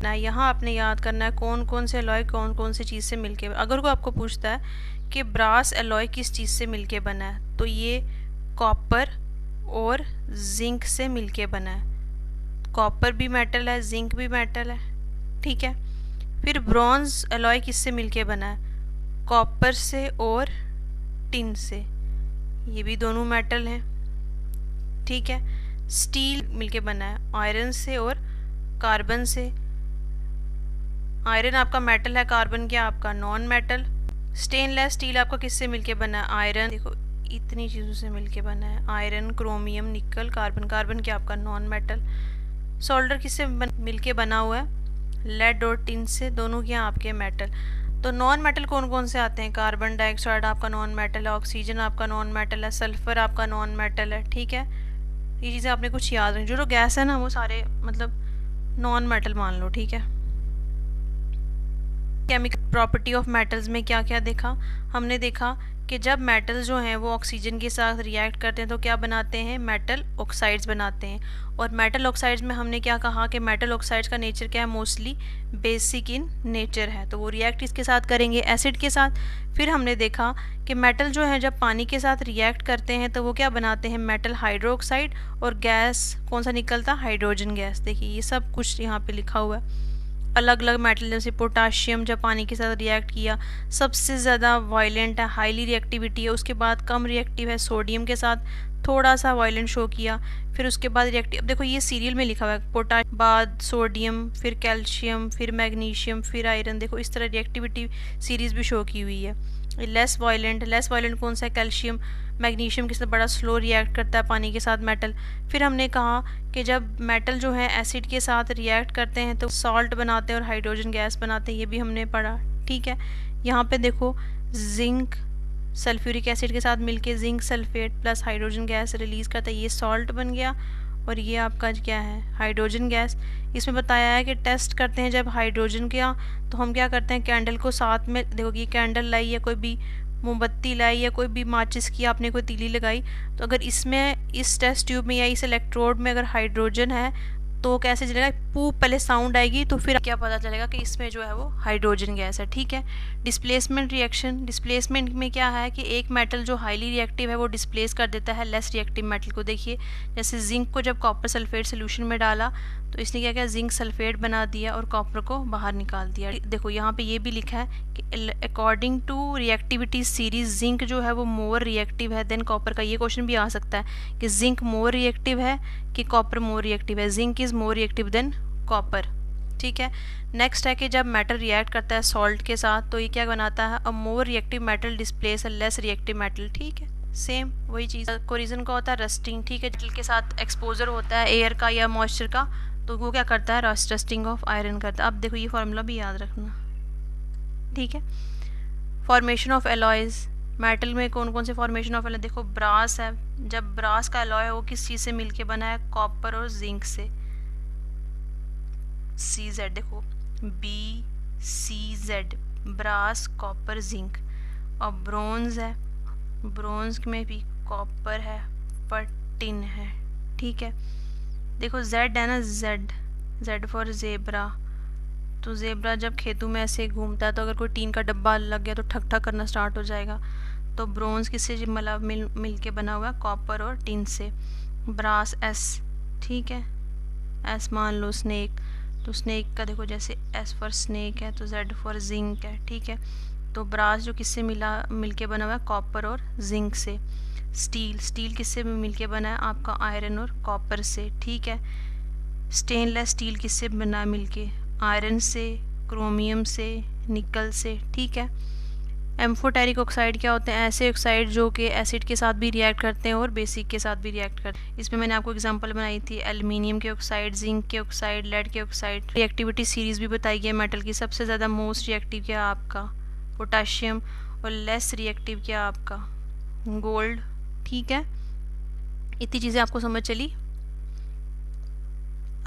ना। यहाँ आपने याद करना है कौन कौन से एलॉय कौन कौन सी चीज़ से मिलके। अगर वो आपको पूछता है कि ब्रास एलॉय किस चीज़ से मिलके बना है, तो ये कॉपर और जिंक से मिलके बना है। कॉपर भी मेटल है, जिंक भी मेटल है, ठीक है। फिर ब्रॉन्ज एलॉय किससे मिलके बना है, कॉपर से और टिन से, ये भी दोनों मेटल हैं, ठीक है। स्टील मिलके बना है आयरन से और कार्बन से। आयरन आपका मेटल है, कार्बन क्या आपका नॉन मेटल। स्टेनलेस स्टील आपका किससे मिलके बना है, आयरन, देखो इतनी चीज़ों से मिलके बना है, आयरन, क्रोमियम, निकल, कार्बन, कार्बन क्या आपका नॉन मेटल। सोल्डर किससे मिलके बना हुआ है, लेड और टिन से, दोनों क्या आपके मेटल। तो नॉन मेटल कौन कौन से आते हैं, कार्बन डाइऑक्साइड आपका नॉन मेटल है, ऑक्सीजन आपका नॉन मेटल है, सल्फर आपका नॉन मेटल है, ठीक है। ये चीज़ें आपने कुछ याद रखनी, जो गैस है ना वो सारे मतलब नॉन मेटल मान लो, ठीक है। केमिकल प्रॉपर्टी ऑफ मेटल्स में क्या क्या देखा, हमने देखा कि जब मेटल जो हैं वो ऑक्सीजन के साथ रिएक्ट करते हैं तो क्या बनाते हैं, मेटल ऑक्साइड्स बनाते हैं। और मेटल ऑक्साइड्स में हमने क्या कहा कि मेटल ऑक्साइड्स का नेचर क्या है, मोस्टली बेसिक इन नेचर है, तो वो रिएक्ट इसके साथ करेंगे, एसिड के साथ। फिर हमने देखा कि मेटल जो है जब पानी के साथ रिएक्ट करते हैं तो वो क्या बनाते हैं, मेटल हाइड्रोक्साइड, और गैस कौन सा निकलता, हाइड्रोजन गैस। देखिए ये सब कुछ यहाँ पे लिखा हुआ है। अलग अलग मेटल जैसे पोटाशियम जब पानी के साथ रिएक्ट किया सबसे ज़्यादा वायलेंट है, हाईली रिएक्टिविटी है। उसके बाद कम रिएक्टिव है, सोडियम के साथ थोड़ा सा वायलेंट शो किया। फिर उसके बाद रिएक्टिव, अब देखो ये सीरियल में लिखा हुआ है, पोटाश बाद सोडियम, फिर कैल्शियम, फिर मैग्नीशियम, फिर आयरन। देखो इस तरह रिएक्टिविटी सीरीज भी शो की हुई है। लेस वायलेंट कौन सा है, कैल्शियम। मैग्नीशियम के साथ बड़ा स्लो रिएक्ट करता है पानी के साथ मेटल। फिर हमने कहा कि जब मेटल जो है एसिड के साथ रिएक्ट करते हैं तो सॉल्ट बनाते हैं और हाइड्रोजन गैस बनाते हैं, ये भी हमने पढ़ा, ठीक है। यहाँ पे देखो जिंक सल्फ्यूरिक एसिड के साथ मिलके zinc sulphate plus hydrogen gas release करता है, ये सॉल्ट बन गया। और ये आपका क्या है, हाइड्रोजन गैस। इसमें बताया है कि टेस्ट करते हैं जब हाइड्रोजन का, तो हम क्या करते हैं, कैंडल को साथ में, देखो ये कैंडल लाई है, कोई भी मोमबत्ती लाई या कोई भी माचिस की आपने कोई तीली लगाई, तो अगर इसमें इस टेस्ट ट्यूब में या इस इलेक्ट्रोड में अगर हाइड्रोजन है तो कैसे चलेगा, पूप पहले साउंड आएगी तो फिर क्या पता चलेगा कि इसमें जो है वो हाइड्रोजन गैस है, ठीक है। डिस्प्लेसमेंट रिएक्शन, डिस्प्लेसमेंट में क्या है कि एक मेटल जो हाईली रिएक्टिव है वो डिस्प्लेस कर देता है लेस रिएक्टिव मेटल को। देखिए जैसे जिंक को जब कॉपर सल्फेट सोल्यूशन में डाला तो इसने क्या किया, जिंक सल्फेट बना दिया और कॉपर को बाहर निकाल दिया। देखो यहाँ पे ये भी लिखा है कि according to reactivity series zinc जो है वो मोर रिएक्टिव है देन कॉपर का। ये क्वेश्चन भी आ सकता है कि जिंक मोर रिएक्टिव है कि कॉपर मोर रिएक्टिव है, zinc is more reactive than copper, ठीक है। नेक्स्ट है कि जब मेटल रिएक्ट करता है सॉल्ट के साथ तो ये क्या बनाता है, a more reactive metal displace a less reactive metal, ठीक है। सेम वही चीज़। कोरिजन का होता है रस्टिंग, ठीक है। मेटल के साथ एक्सपोजर होता है एयर का या मॉइस्चर का तो वो क्या करता है, रस्टिंग ऑफ आयरन करता है। अब देखो ये फार्मूला भी याद रखना, ठीक है। फॉर्मेशन ऑफ एलॉयज, मेटल में कौन कौन से फॉर्मेशन ऑफ एलॉय, देखो ब्रास है, जब ब्रास का एलॉय है वो किस चीज़ से मिलके बना है, कॉपर और जिंक से। BCZ, देखो BCZ, ब्रास, कॉपर, जिंक। और ब्रोंज है, ब्रोंज में भी कॉपर है पर टिन है, ठीक है। देखो Z है ना, Z फॉर ज़ेब्रा। तो ज़ेब्रा जब खेतों में ऐसे घूमता है तो अगर कोई टीन का डब्बा लग गया तो ठक ठक करना स्टार्ट हो जाएगा। तो ब्रोंज किससे मतलब मिल के बना हुआ है, कॉपर और टिन से। ब्रास S, ठीक है, S मान लो स्नेक, तो स्नेक का देखो जैसे S फॉर स्नेक है तो Z फॉर जिंक है, ठीक है। तो ब्रास जो किससे मिल के बना हुआ है, कॉपर और जिंक से। स्टील किससे मिल के बना है, आपका आयरन और कॉपर से, ठीक है। स्टेनलेस स्टील किससे बना मिलके, आयरन से, क्रोमियम से, निकल से, ठीक है। एम्फोटेरिक ऑक्साइड क्या होते हैं, ऐसे ऑक्साइड जो कि एसिड के साथ भी रिएक्ट करते हैं और बेसिक के साथ भी रिएक्ट करते हैं। इसमें मैंने आपको एग्जांपल बनाई थी एल्युमिनियम के ऑक्साइड, जिंक के ऑक्साइड, लेड के ऑक्साइड। रिएक्टिविटी सीरीज भी बताई गई है मेटल की। सबसे ज़्यादा मोस्ट रिएक्टिव क्या आपका पोटाशियम, और लेस रिएक्टिव क्या आपका गोल्ड, ठीक है। इतनी चीज़ें आपको समझ चली।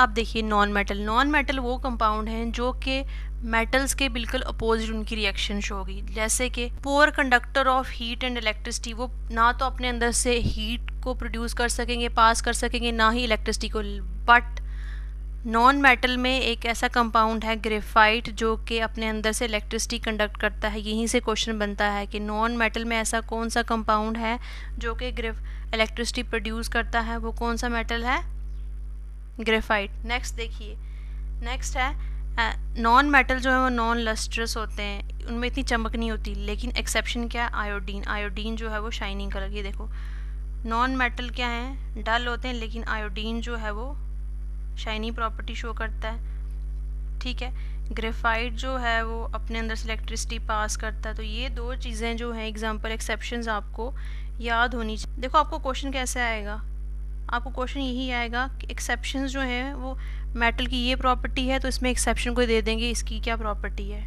अब देखिए नॉन मेटल वो कंपाउंड हैं जो कि मेटल्स के बिल्कुल अपोजिट उनकी रिएक्शन शो होगी। जैसे कि poor conductor of heat and electricity, वो ना तो अपने अंदर से हीट को प्रोड्यूस कर सकेंगे, पास कर सकेंगे, ना ही इलेक्ट्रिसिटी को। बट नॉन मेटल में एक ऐसा कंपाउंड है ग्रेफाइट जो कि अपने अंदर से इलेक्ट्रिसिटी कंडक्ट करता है। यहीं से क्वेश्चन बनता है कि नॉन मेटल में ऐसा कौन सा कंपाउंड है जो कि इलेक्ट्रिसिटी प्रोड्यूस करता है, वो कौन सा मेटल है, ग्रेफाइट। नेक्स्ट देखिए, नेक्स्ट है नॉन मेटल जो है वो नॉन लस्ट्रस होते हैं, उनमें इतनी चमक नहीं होती। लेकिन एक्सेप्शन क्या है, आयोडीन। आयोडीन जो है वो शाइनिंग कलर की, देखो नॉन मेटल क्या है, डल होते हैं, लेकिन आयोडीन जो है वो शाइनी प्रॉपर्टी शो करता है, ठीक है। ग्रेफाइट जो है वो अपने अंदर से इलेक्ट्रिसिटी पास करता है। तो ये दो चीज़ें जो हैं एग्जांपल एक्सेप्शंस आपको याद होनी चाहिए। देखो आपको क्वेश्चन कैसे आएगा, आपको क्वेश्चन यही आएगा कि एक्सेप्शंस जो हैं वो मेटल की ये प्रॉपर्टी है तो इसमें एक्सेप्शन को दे देंगे इसकी क्या प्रॉपर्टी है।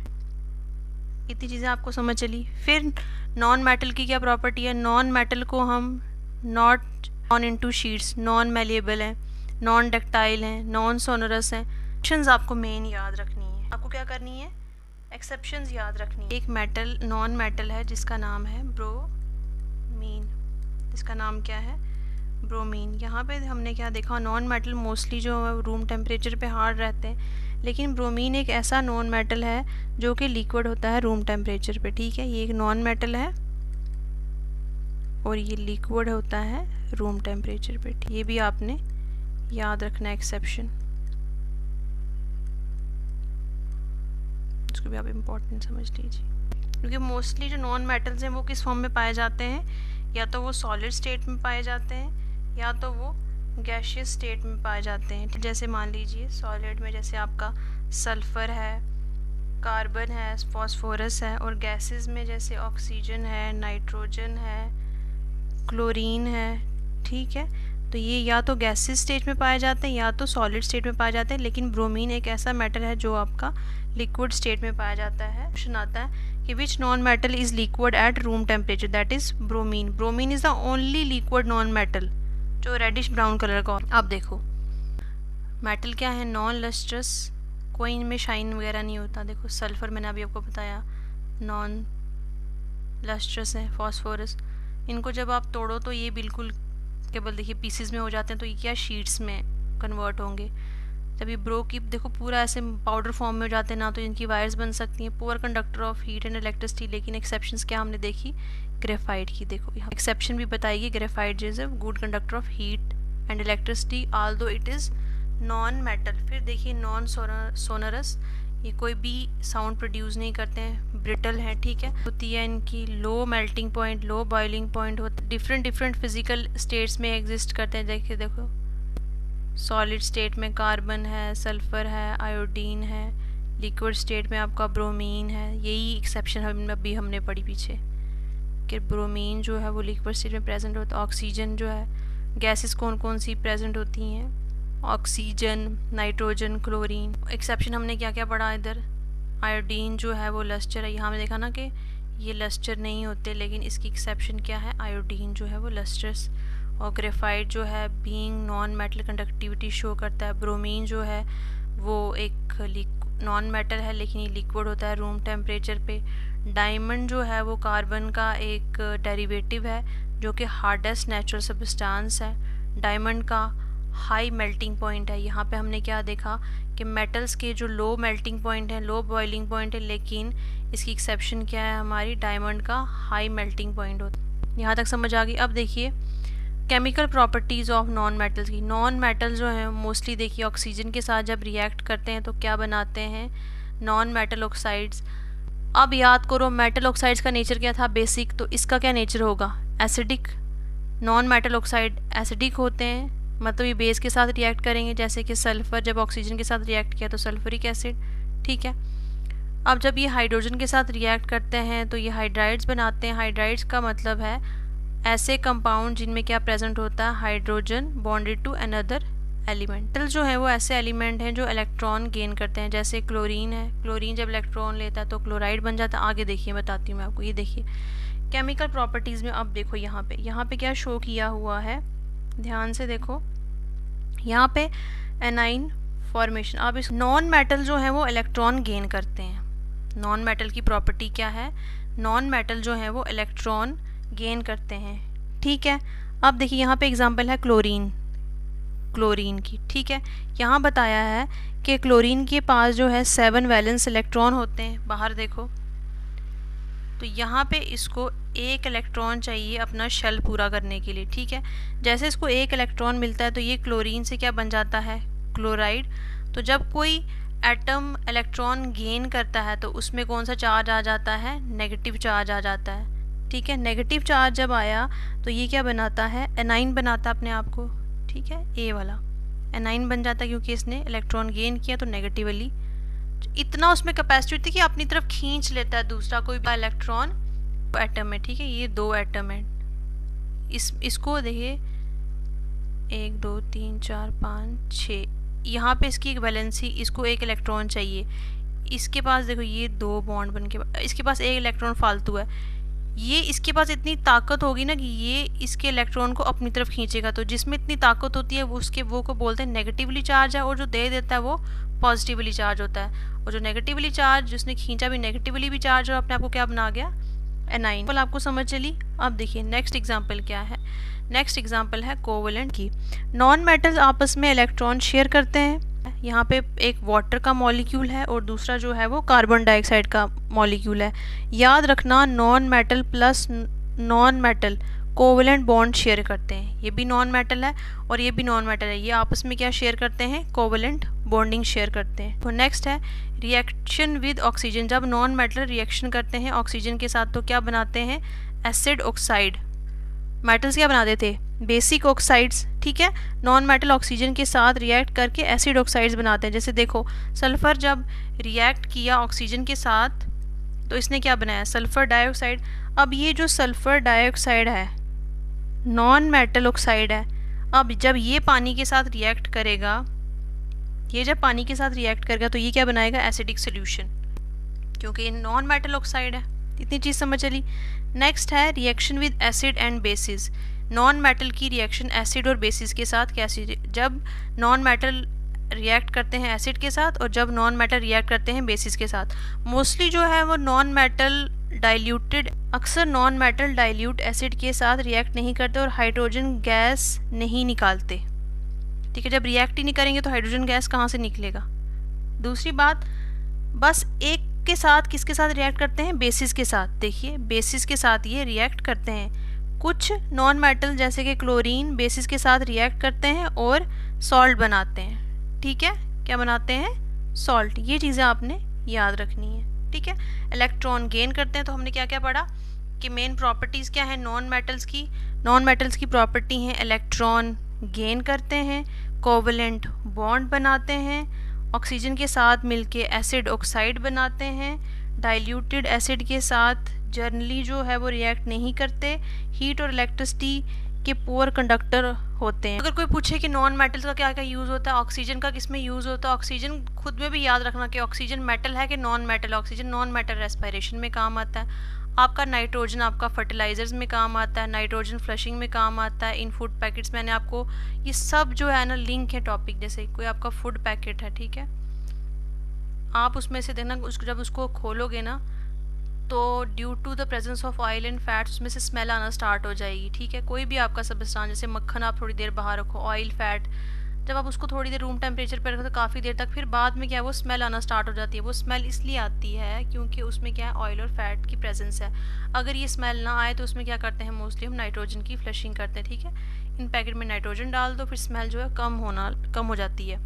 इतनी चीज़ें आपको समझ चली। फिर नॉन मेटल की क्या प्रॉपर्टी है, नॉन मेटल को हम not on into sheets, non malleable हैं, नॉन डक्टाइल हैं, नॉन सोनरस हैं। एक्सेप्शंस आपको मेन याद रखनी है। आपको क्या करनी है, एक्सेप्शंस याद रखनी है। एक मेटल नॉन मेटल है जिसका नाम है ब्रोमीन, जिसका नाम क्या है, ब्रोमीन। यहाँ पे हमने क्या देखा, नॉन मेटल मोस्टली जो है रूम टेम्परेचर पे हार्ड रहते हैं, लेकिन ब्रोमीन एक ऐसा नॉन मेटल है जो कि लिक्विड होता है रूम टेम्परेचर पे, ठीक है। ये एक नॉन मेटल है और ये लिक्विड होता है रूम टेम्परेचर पे। ये भी आपने याद रखना है एक्सेप्शन, इसको भी आप इम्पोर्टेंट समझ लीजिए। क्योंकि मोस्टली जो नॉन मेटल्स हैं वो किस फॉर्म में पाए जाते हैं, या तो वो सॉलिड स्टेट में पाए जाते हैं या तो वो गैशियस स्टेट में पाए जाते हैं। जैसे मान लीजिए सॉलिड में जैसे आपका सल्फ़र है, कार्बन है, फॉस्फोरस है, और गैसेस में जैसे ऑक्सीजन है, नाइट्रोजन है, क्लोरीन है, ठीक है। तो ये या तो गैसेस स्टेट में पाए जाते हैं या तो सॉलिड स्टेट में पाए जाते हैं। लेकिन ब्रोमीन एक ऐसा मेटल है जो आपका लिक्विड स्टेट में पाया जाता है। क्वेश्चन आता है कि which non metal is liquid at room temperature, that is bromine. Bromine is the only liquid non metal जो रेडिश ब्राउन कलर का। अब देखो मेटल क्या है, नॉन लस्ट्रस, कोई इनमें शाइन वगैरह नहीं होता। देखो सल्फर मैंने अभी आपको बताया नॉन लस्ट्रस है, फॉस्फोरस, इनको जब आप तोड़ो तो ये बिल्कुल केवल देखिए पीसेस में हो जाते हैं, तो ये क्या शीट्स में कन्वर्ट होंगे। जब ये ब्रो की देखो पूरा ऐसे पाउडर फॉर्म में हो जाते हैं ना, तो इनकी वायर्स बन सकती हैं, poor conductor of heat and electricity. लेकिन एक्सेप्शंस क्या हमने देखी, ग्रेफाइट की। देखो यहाँ एक्सेप्शन भी बताइए, graphite is a good conductor of heat and electricity Aldous it is non metal. फिर देखिए नॉन सोनरस, ये कोई भी साउंड प्रोड्यूस नहीं करते हैं, ब्रिटल हैं, ठीक है। होती है इनकी लो melting point, low boiling point, होते डिफरेंट फिजिकल स्टेट्स में एग्जिस्ट करते हैं। देखिए देखो सॉलिड स्टेट में कार्बन है, सल्फ़र है, आयोडीन है, लिक्विड स्टेट में आपका ब्रोमीन है। यही एक्सेप्शन अभी हमने पढ़ी पीछे कि ब्रोमीन जो है वो लिक्विड स्टेट में प्रेजेंट होता है। ऑक्सीजन जो है, गैसेस कौन कौन सी प्रेजेंट होती हैं, ऑक्सीजन, नाइट्रोजन, क्लोरीन। एक्सेप्शन हमने क्या क्या पढ़ा इधर, आयोडीन जो है वो लस्टर है। यहाँ में देखा ना कि ये लस्टर नहीं होते, लेकिन इसकी एक्सेप्शन क्या है, आयोडीन जो है वो लस्टर्स। और ग्रेफाइट जो है being non metal conductivity show करता है। ब्रोमीन जो है वो एक नॉन मेटल है लेकिन ये लिक्विड होता है रूम टेम्परेचर पे। डायमंड जो है वो कार्बन का एक डेरिवेटिव है जो कि हार्डेस्ट नेचुरल सब्सटेंस है। डायमंड का हाई मेल्टिंग पॉइंट है। यहाँ पे हमने क्या देखा कि मेटल्स के जो लो मेल्टिंग पॉइंट है, लो बॉइलिंग पॉइंट है, लेकिन इसकी एक्सेप्शन क्या है, हमारी डायमंड का हाई मेल्टिंग पॉइंट होता है। यहाँ तक समझ आ गई। अब देखिए chemical properties of non metals की। नॉन मेटल जो है मोस्टली देखिए ऑक्सीजन के साथ जब रिएक्ट करते हैं तो क्या बनाते हैं, नॉन मेटल ऑक्साइड्स। अब याद करो मेटल ऑक्साइड्स का नेचर क्या था, बेसिक, तो इसका क्या नेचर होगा, acidic. Non metal oxide acidic होते हैं, मतलब ये बेस के साथ रिएक्ट करेंगे, जैसे कि सल्फ़र जब ऑक्सीजन के साथ रिएक्ट किया तो सल्फ्यूरिक एसिड, ठीक है। अब जब ये हाइड्रोजन के साथ रिएक्ट करते हैं तो ये हाइड्राइड्स बनाते हैं। हाइड्राइड्स का मतलब है ऐसे कंपाउंड जिनमें क्या प्रेजेंट होता है, hydrogen bonded to another elemental जो है वो ऐसे एलिमेंट हैं जो इलेक्ट्रॉन गेन करते हैं, जैसे क्लोरीन है। क्लोरीन जब इलेक्ट्रॉन लेता है तो क्लोराइड बन जाता है। आगे देखिए बताती हूँ मैं आपको। ये देखिए केमिकल प्रॉपर्टीज़ में, अब देखो यहाँ पे क्या शो किया हुआ है, ध्यान से देखो यहाँ पे एनाइन फॉर्मेशन। अब इस नॉन मेटल जो है वो इलेक्ट्रॉन गेन करते हैं। नॉन मेटल की प्रॉपर्टी क्या है, नॉन मेटल जो है वो इलेक्ट्रॉन गेन करते हैं, ठीक है। अब देखिए यहाँ पे एग्जांपल है क्लोरीन की, ठीक है। यहाँ बताया है कि क्लोरीन के पास जो है 7 वैलेंस इलेक्ट्रॉन होते हैं। बाहर देखो तो यहाँ पे इसको 1 इलेक्ट्रॉन चाहिए अपना शेल पूरा करने के लिए, ठीक है। जैसे इसको 1 इलेक्ट्रॉन मिलता है तो ये क्लोरीन से क्या बन जाता है, क्लोराइड। तो जब कोई एटम इलेक्ट्रॉन गेन करता है तो उसमें कौन सा चार्ज आ जाता है, नेगेटिव चार्ज आ जाता है, ठीक है। नेगेटिव चार्ज जब आया तो ये क्या बनाता है, एनाइन बनाता है अपने आप को, ठीक है। ए वाला एनाइन बन जाता है क्योंकि इसने इलेक्ट्रॉन गेन किया तो नेगेटिवली। इतना उसमें कैपेसिटी थी कि अपनी तरफ खींच लेता है दूसरा कोई भी इलेक्ट्रॉन एटम है, ठीक है। ये 2 एटम है, इसको देखिए 1 2 3 4 5 6, यहाँ पे इसकी एक वैलेंसी, इसको 1 इलेक्ट्रॉन चाहिए। इसके पास देखो ये 2 बॉन्ड बन के, इसके पास 1 इलेक्ट्रॉन फालतू है। ये इसके पास इतनी ताकत होगी ना कि ये इसके इलेक्ट्रॉन को अपनी तरफ खींचेगा। तो जिसमें इतनी ताकत होती है वो को बोलते हैं नेगेटिवली चार्ज है, और जो दे देता है वो पॉजिटिवली चार्ज होता है। और जो नेगेटिवली चार्ज जिसने खींचा भी नेगेटिवली भी चार्ज, और अपने आप को क्या बना गया, एनाइन। आपको समझ चली। अब देखिए नेक्स्ट एग्जाम्पल क्या है, नेक्स्ट एग्जाम्पल है कोवेलेंट की। नॉन मेटल्स आपस में इलेक्ट्रॉन शेयर करते हैं। यहाँ पे एक वाटर का मॉलिक्यूल है और दूसरा जो है वो कार्बन डाइऑक्साइड का मॉलिक्यूल है। याद रखना non metal plus non metal covalent bond share करते हैं। ये भी नॉन मेटल है और ये भी नॉन मेटल है, ये आपस में क्या शेयर करते हैं, कोवेलेंट बॉन्डिंग शेयर करते हैं। तो नेक्स्ट है रिएक्शन विद ऑक्सीजन। जब नॉन मेटल रिएक्शन करते हैं ऑक्सीजन के साथ तो क्या बनाते हैं, एसिड ऑक्साइड। मेटल्स क्या बनाते थे, बेसिक ऑक्साइड्स, ठीक है। नॉन मेटल ऑक्सीजन के साथ रिएक्ट करके एसिड ऑक्साइड्स बनाते हैं। जैसे देखो सल्फ़र जब रिएक्ट किया ऑक्सीजन के साथ तो इसने क्या बनाया, सल्फ़र डाइऑक्साइड। अब ये जो सल्फ़र डाइऑक्साइड है नॉन मेटल ऑक्साइड है। अब जब ये पानी के साथ रिएक्ट करेगा, ये जब पानी के साथ रिएक्ट करेगा तो ये क्या बनाएगा, एसिडिक सोल्यूशन, क्योंकि ये नॉन मेटल ऑक्साइड है। इतनी चीज़ समझ चली। नेक्स्ट है reaction with acid and bases. Non metal की रिएक्शन एसिड और बेसिस के साथ कैसी, जब नॉन मेटल रिएक्ट करते हैं एसिड के साथ और जब नॉन मेटल रिएक्ट करते हैं बेसिस के साथ। मोस्टली जो है वो नॉन मेटल डाइल्यूटेड, अक्सर नॉन मेटल डाइल्यूट एसिड के साथ रिएक्ट नहीं करते और हाइड्रोजन गैस नहीं निकालते, ठीक है। जब रिएक्ट ही नहीं करेंगे तो हाइड्रोजन गैस कहाँ से निकलेगा। दूसरी बात, बस एक के साथ किसके साथ रिएक्ट करते हैं, बेसिस के साथ। देखिए बेसिस के साथ ये रिएक्ट करते हैं। कुछ नॉन मेटल जैसे कि क्लोरीन बेसिस के साथ रिएक्ट करते हैं और सॉल्ट बनाते हैं, ठीक है। क्या बनाते हैं, सॉल्ट। ये चीज़ें आपने याद रखनी है, ठीक है। इलेक्ट्रॉन गेन करते हैं तो हमने क्या क्या पढ़ा कि मेन प्रॉपर्टीज़ क्या है नॉन मेटल्स की। नॉन मेटल्स की प्रॉपर्टी हैं इलेक्ट्रॉन गेन करते हैं, कोवेलेंट बॉन्ड बनाते हैं, ऑक्सीजन के साथ मिलके एसिड ऑक्साइड बनाते हैं, डाइल्यूटेड एसिड के साथ जनरली जो है वो रिएक्ट नहीं करते, हीट और इलेक्ट्रिसिटी के पुअर कंडक्टर होते हैं। अगर कोई पूछे कि नॉन मेटल्स का क्या क्या यूज़ होता है, ऑक्सीजन का किस में यूज़ होता है, ऑक्सीजन खुद में भी याद रखना कि ऑक्सीजन मेटल है कि non metal. Oxygen non metal respiration में काम आता है। आपका नाइट्रोजन आपका फर्टिलाइजर्स में काम आता है, नाइट्रोजन फ्लशिंग में काम आता है, इन फूड पैकेट्स। मैंने आपको ये सब जो है ना लिंक है टॉपिक, जैसे कोई आपका फूड पैकेट है, ठीक है, आप उसमें से देखना जब उसको खोलोगे ना तो due to the presence of oil and fats उसमें से स्मेल आना स्टार्ट हो जाएगी। ठीक है, कोई भी आपका सब्सटेंस जैसे मक्खन आप थोड़ी देर बाहर रखो, ऑयल फैट जब आप उसको थोड़ी देर रूम टेम्परेचर पर रखो तो काफ़ी देर तक, फिर बाद में क्या है वो स्मेल आना स्टार्ट हो जाती है। वो स्मेल इसलिए आती है क्योंकि उसमें क्या है ऑयल और फैट की प्रेजेंस है। अगर ये स्मेल ना आए तो उसमें क्या करते हैं मोस्टली हम नाइट्रोजन की फ्लशिंग करते हैं। ठीक है, इन पैकेट में नाइट्रोजन डाल दो, फिर स्मेल जो है कम हो जाती है।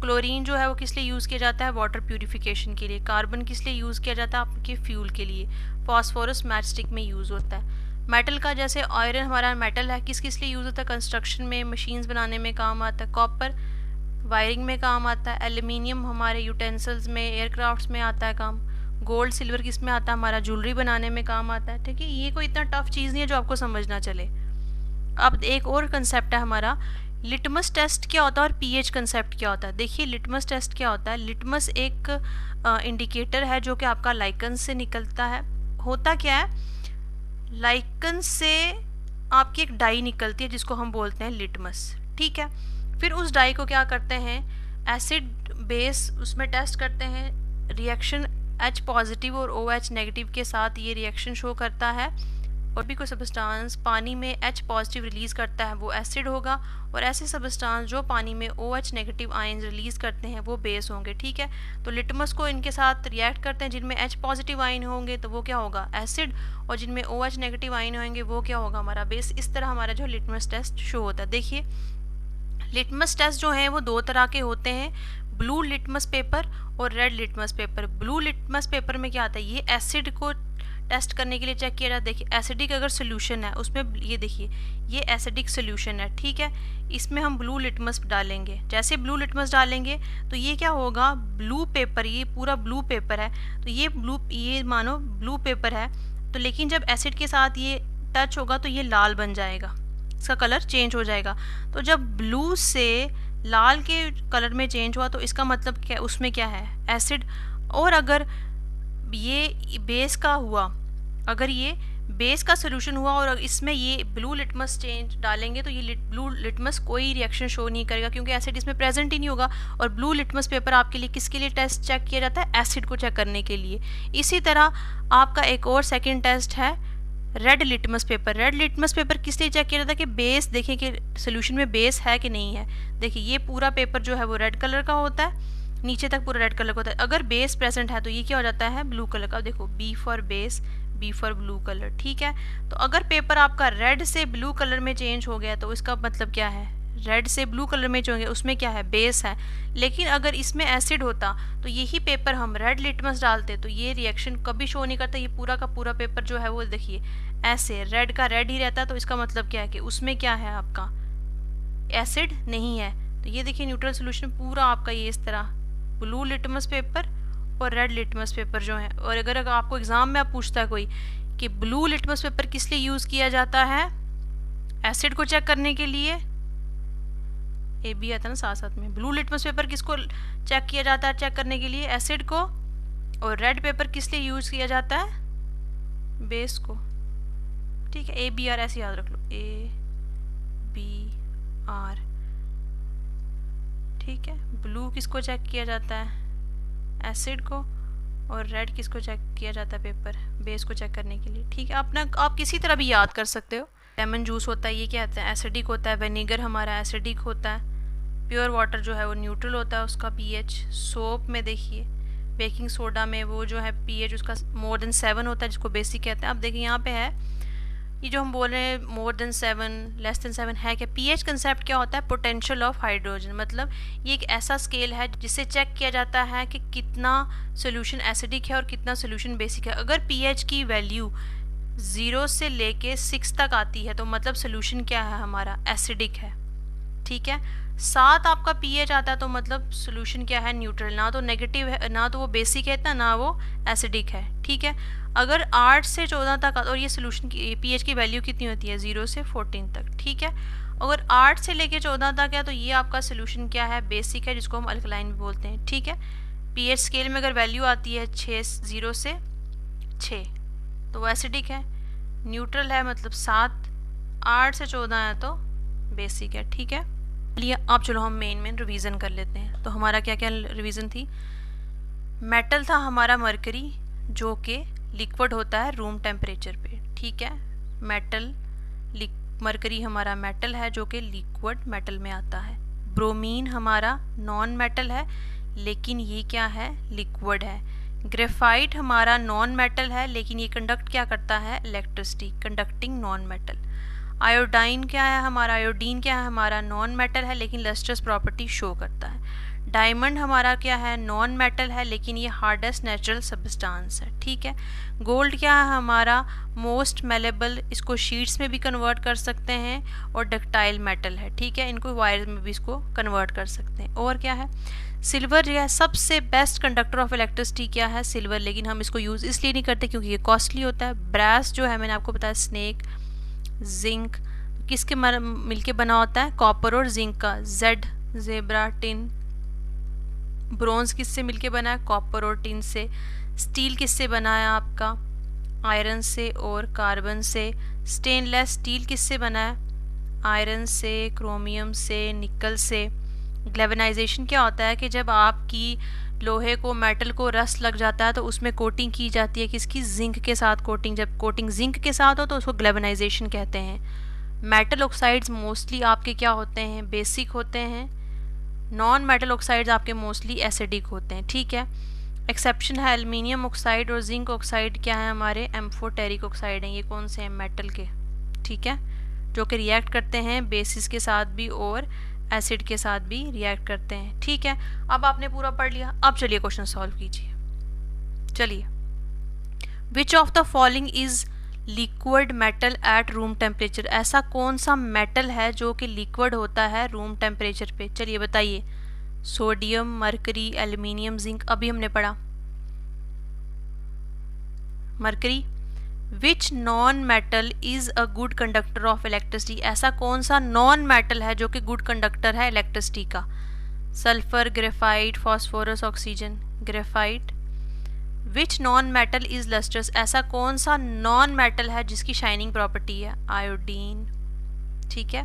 क्लोरीन जो है वो किस लिए यूज़ किया जाता है? वाटर प्यूरिफिकेशन के लिए। कार्बन किस लिए यूज़ किया जाता है? आपके फ्यूल के लिए। फॉस्फोरस मैच स्टिक में यूज़ होता है। मेटल का जैसे आयरन हमारा मेटल है, किस किस लिए यूज़ होता है? कंस्ट्रक्शन में, मशीन्स बनाने में काम आता है। कॉपर वायरिंग में काम आता है। एल्यूमिनियम हमारे यूटेंसिल्स में, एयरक्राफ्ट्स में आता है काम। गोल्ड सिल्वर किस में आता है? हमारा ज्वेलरी बनाने में काम आता है। ठीक है, ये कोई इतना टफ चीज़ नहीं है जो आपको समझना चले। अब एक और कंसेप्ट है हमारा, लिटमस टेस्ट क्या होता है और पीएच कंसेप्ट क्या होता है। देखिए लिटमस टेस्ट क्या होता है। लिटमस एक इंडिकेटर है जो कि आपका लाइकन से निकलता है। होता क्या है, लाइकन से आपकी एक डाई निकलती है जिसको हम बोलते हैं लिटमस। ठीक है, फिर उस डाई को क्या करते हैं, एसिड बेस उसमें टेस्ट करते हैं। रिएक्शन H पॉजिटिव और OH नेगेटिव के साथ ये रिएक्शन शो करता है। और भी कोई सब्सटेंस पानी में H पॉजिटिव रिलीज़ करता है वो एसिड होगा, और ऐसे सब्सटेंस जो पानी में OH नेगेटिव आयन रिलीज़ करते हैं वो बेस होंगे। ठीक है, तो लिटमस को इनके साथ रिएक्ट करते हैं, जिनमें H पॉजिटिव आयन होंगे तो वो क्या होगा एसिड, और जिनमें OH नेगेटिव आयन होंगे वो क्या होगा हमारा बेस। इस तरह हमारा जो लिटमस टेस्ट शो होता है। देखिए लिटमस टेस्ट जो है वो दो तरह के होते हैं, ब्लू लिटमस पेपर और red litmus paper. Blue litmus paper में क्या आता है, ये एसिड को टेस्ट करने के लिए चेक किया जाता है। देखिए एसिडिक अगर सोल्यूशन है उसमें, ये देखिए ये एसिडिक सोल्यूशन है। ठीक है, इसमें हम ब्लू लिटमस डालेंगे। जैसे ब्लू लिटमस डालेंगे तो ये क्या होगा, ब्लू पेपर, ये पूरा ब्लू पेपर है तो ये मानो ब्लू पेपर है, तो लेकिन जब एसिड के साथ ये टच होगा तो ये लाल बन जाएगा, इसका कलर चेंज हो जाएगा। तो जब ब्लू से लाल के कलर में चेंज हुआ तो इसका मतलब क्या, उसमें क्या है एसिड। और अगर ये बेस का हुआ, अगर ये बेस का सोल्यूशन हुआ और इसमें ये ब्लू लिटमस चेंज डालेंगे तो ये ब्लू लिटमस कोई रिएक्शन शो नहीं करेगा क्योंकि एसिड इसमें प्रेजेंट ही नहीं होगा। और ब्लू लिटमस पेपर आपके लिए किसके लिए टेस्ट चेक किया जाता है, एसिड को चेक करने के लिए। इसी तरह आपका एक और सेकेंड टेस्ट है red litmus paper. Red litmus paper किस लिए चेक किया जाता है कि बेस देखें कि सोल्यूशन में बेस है कि नहीं है। देखिए ये पूरा पेपर जो है वो रेड कलर का होता है, नीचे तक पूरा रेड कलर का होता है। अगर बेस प्रेजेंट है तो ये क्या हो जाता है ब्लू कलर का। देखो B for base, B for blue colour. ठीक है, तो अगर पेपर आपका रेड से ब्लू कलर में चेंज हो गया तो इसका मतलब क्या है, रेड से ब्लू कलर में चेंज हो गया उसमें क्या है बेस है। लेकिन अगर इसमें एसिड होता तो यही पेपर हम रेड लिटमस डालते तो ये रिएक्शन कभी शो नहीं करता। ये पूरा का पूरा पेपर जो है वो देखिए ऐसे रेड का रेड ही रहता है, तो इसका मतलब क्या है कि उसमें क्या है आपका एसिड नहीं है। तो ये देखिए न्यूट्रल सोल्यूशन पूरा आपका ये इस तरह ब्लू लिटमस पेपर और रेड लिटमस पेपर जो है। और अगर आपको एग्जाम में आप पूछता है कोई कि ब्लू लिटमस पेपर किस लिए यूज़ किया जाता है, एसिड को चेक करने के लिए, ए बी आता है ना साथ साथ में। ब्लू लिटमस पेपर किसको चेक किया जाता है, चेक करने के लिए एसिड को, और रेड पेपर किस लिए यूज़ किया जाता है, बेस को। ठीक है, ए बी आर ऐसे याद रख लो, ए बी आर। ठीक है, ब्लू किसको चेक किया जाता है, एसिड को, और रेड किसको चेक किया जाता है पेपर, बेस को चेक करने के लिए। ठीक है, आप किसी तरह भी याद कर सकते हो। लेमन जूस होता है ये क्या होता है एसिडिक होता है, विनेगर हमारा एसिडिक होता है, प्योर वाटर जो है वो न्यूट्रल होता है उसका पीएच। सोप में देखिए, बेकिंग सोडा में वो जो है पीएच उसका मोर देन 7 होता है जिसको बेसिक कहते हैं। अब देखिए यहाँ पे है ये जो हम बोल रहे हैं मोर देन 7 लेस देन 7 है क्या। पीएच कंसेप्ट क्या होता है, पोटेंशियल ऑफ हाइड्रोजन। मतलब ये एक ऐसा स्केल है जिससे चेक किया जाता है कि कितना सोल्यूशन एसिडिक है और कितना सोल्यूशन बेसिक है। अगर पीएच की वैल्यू 0 से लेके 6 तक आती है तो मतलब सोल्यूशन क्या है हमारा एसिडिक है। ठीक है, 7 आपका पीएच आता है तो मतलब सोल्यूशन क्या है न्यूट्रल, ना तो नेगेटिव है, ना तो वो बेसिक है इतना, ना वो एसिडिक है। ठीक है, अगर 8 से 14 तक, और ये सोल्यूशन की पीएच की वैल्यू कितनी होती है 0 से 14 तक। ठीक है, अगर 8 से लेके 14 तक है तो ये आपका सोल्यूशन क्या है बेसिक है, जिसको हम अल्कलाइन भी बोलते हैं। ठीक है, पीएच स्केल में अगर वैल्यू आती है 0 से 6 तो वो एसिडिक है। न्यूट्रल है मतलब 7, 8 से 14 है तो बेसिक है। ठीक है, चलिए अब चलो हम मेन रिवीजन कर लेते हैं। तो हमारा क्या क्या रिवीजन थी, मेटल था हमारा मरकरी, जो कि लिक्विड होता है रूम टेम्परेचर पे, ठीक है। मेटल मरकरी हमारा मेटल है जो कि लिक्विड मेटल में आता है। ब्रोमीन हमारा नॉन मेटल है, लेकिन ये क्या है, लिक्विड है। ग्रेफाइट हमारा नॉन मेटल है, लेकिन ये कंडक्ट क्या करता है, electricity, conducting non metal. Iodine क्या है हमारा, आयोडीन क्या है हमारा, नॉन मेटल है लेकिन लस्ट्रस प्रॉपर्टी शो करता है। डायमंड हमारा क्या है, नॉन मेटल है लेकिन ये हार्डेस्ट नेचुरल सब्सटेंस है, ठीक है। गोल्ड क्या है हमारा, मोस्ट मेलेबल, इसको शीट्स में भी कन्वर्ट कर सकते हैं और डक्टाइल मेटल है, ठीक है। इनको वायर में भी इसको कन्वर्ट कर सकते हैं। और क्या है, सिल्वर जो है सबसे बेस्ट कंडक्टर ऑफ इलेक्ट्रिसिटी क्या है, सिल्वर, लेकिन हम इसको यूज़ इसलिए नहीं करते क्योंकि ये कॉस्टली होता है। ब्रास जो है मैंने आपको बताया, स्नेक, जिंक किसके मिलके बना होता है, कॉपर और जिंक का, जेड जेब्रा, टिन। ब्रोंज किससे मिलके बना है, कॉपर और टिन से। स्टील किससे बना है आपका, आयरन से और कार्बन से। स्टेनलेस स्टील किससे बना है, आयरन से, क्रोमियम से, निकल से। ग्लेवेनाइजेशन क्या होता है कि जब आपकी लोहे को, मेटल को रस्ट लग जाता है तो उसमें कोटिंग की जाती है किसकी, जिंक के साथ कोटिंग। जब कोटिंग जिंक के साथ हो तो उसको ग्लेवेनाइजेशन कहते हैं। मेटल ऑक्साइड्स मोस्टली आपके क्या होते हैं, बेसिक होते हैं। नॉन मेटल ऑक्साइड्स आपके मोस्टली एसिडिक होते हैं, ठीक है। एक्सेप्शन है एल्युमिनियम ऑक्साइड और जिंक ऑक्साइड, क्या है हमारे, एम्फोटेरिक ऑक्साइड हैं। ये कौन से हैं, मेटल के, ठीक है, जो कि रिएक्ट करते हैं बेसिस के साथ भी और एसिड के साथ भी रिएक्ट करते हैं, ठीक है। अब आपने पूरा पढ़ लिया, अब चलिए क्वेश्चन सॉल्व कीजिए। चलिए, विच of the following is liquid metal at room temperature, ऐसा कौन सा मेटल है जो कि लिक्विड होता है रूम टेम्परेचर पे, चलिए बताइए। सोडियम, मरकरी, एल्युमिनियम, जिंक, अभी हमने पढ़ा mercury. Which non metal is a good conductor of electricity, ऐसा कौन सा नॉन मेटल है जो कि गुड कंडक्टर है इलेक्ट्रिसिटी का। Sulphur, graphite, phosphorus, oxygen. Graphite. Which non metal is lustrous, ऐसा कौन सा नॉन मेटल है जिसकी शाइनिंग प्रॉपर्टी है, आयोडीन, ठीक है।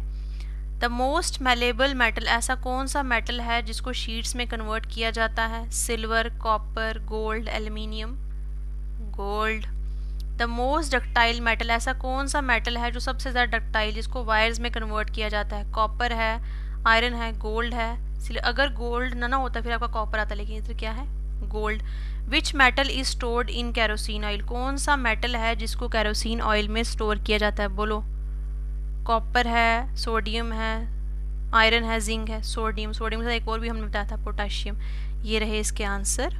द मोस्ट मेलेबल मेटल, ऐसा कौन सा मेटल है जिसको शीट्स में कन्वर्ट किया जाता है, silver, copper, gold, aluminium, gold. The most ductile metal, ऐसा कौन सा मेटल है जो सबसे ज़्यादा डक्टाइल, जिसको वायर्स में कन्वर्ट किया जाता है, कॉपर है, आयरन है, गोल्ड है। अगर गोल्ड ना होता फिर आपका कॉपर आता, लेकिन इधर क्या है, gold. Which metal is stored in kerosene oil, कौन सा मेटल है जिसको कैरोसिन ऑयल में स्टोर किया जाता है, बोलो। कॉपर है, सोडियम है, आयरन है, जिंक है, सोडियम। सोडियम से एक और भी हमने बताया था, पोटाशियम। ये रहे इसके आंसर,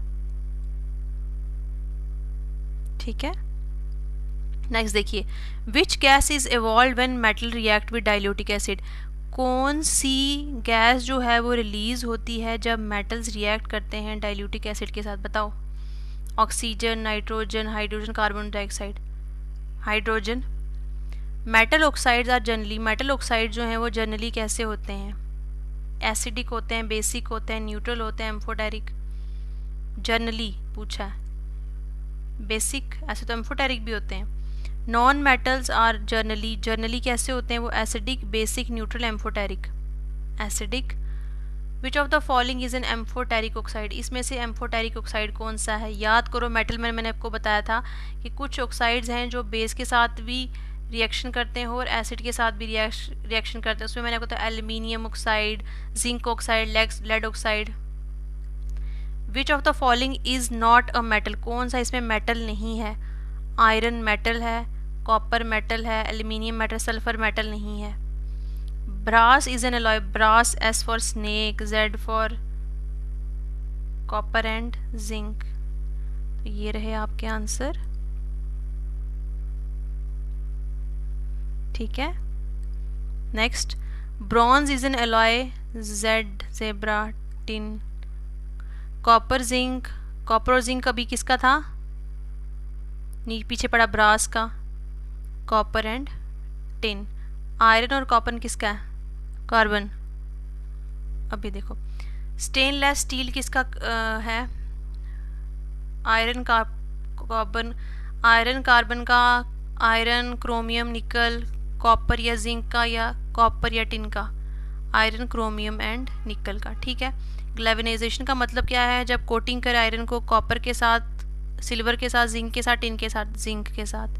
ठीक है। नेक्स्ट देखिए, which gas is evolve when metal react with diluted acid, कौन सी गैस जो है वो रिलीज होती है जब मेटल्स रिएक्ट करते हैं डाइल्यूटिक एसिड के साथ, बताओ। Oxygen, nitrogen, hydrogen, carbon dioxide, hydrogen. Metal oxides are generally, metal oxide जो हैं वो जनरली कैसे होते हैं, एसिडिक होते हैं, बेसिक होते हैं, न्यूट्रल होते हैं, एम्फोटेरिक। जनरली पूछा है, बेसिक, ऐसे तो एम्फोटेरिक भी होते हैं। Non metals are generally, generally कैसे होते हैं वो, acidic, basic, neutral, amphoteric. Acidic. Which of the following is an amphoteric oxide, इसमें से एम्फोटेरिक ऑक्साइड कौन सा है, याद करो मेटल में मैंने आपको बताया था कि कुछ ऑक्साइड्स हैं जो बेस के साथ भी रिएक्शन करते हैं और एसिड के साथ भी रिएक्शन करते हैं। उसमें मैंने आपको बताया aluminium oxide, zinc oxide, lead oxide. Which of the following is not a metal, कौन सा इसमें मेटल नहीं है, आयरन मेटल है, कॉपर मेटल है, एल्युमिनियम मेटल, सल्फर मेटल नहीं है। Brass is an alloy, brass, S for snake, Z for copper and zinc. तो ये रहे आपके आंसर, ठीक है। Next, bronze is an alloy, Z, zebra, tin. Copper, zinc, copper और जिंक अभी किसका था, पीछे पड़ा ब्रास का, कॉपर एंड टिन। आयरन और कॉपर किसका है, कार्बन। अभी देखो, स्टेनलेस स्टील किसका है, आयरन कार्बन, आयरन कार्बन का, आयरन, क्रोमियम, निकल, कॉपर या जिंक का, या कॉपर या टिन का, आयरन, क्रोमियम एंड निकल का, ठीक है। ग्लेवेनाइजेशन का मतलब क्या है, जब कोटिंग करे आयरन को कॉपर के साथ, सिल्वर के साथ, जिंक के साथ, टिन के साथ, जिंक के साथ।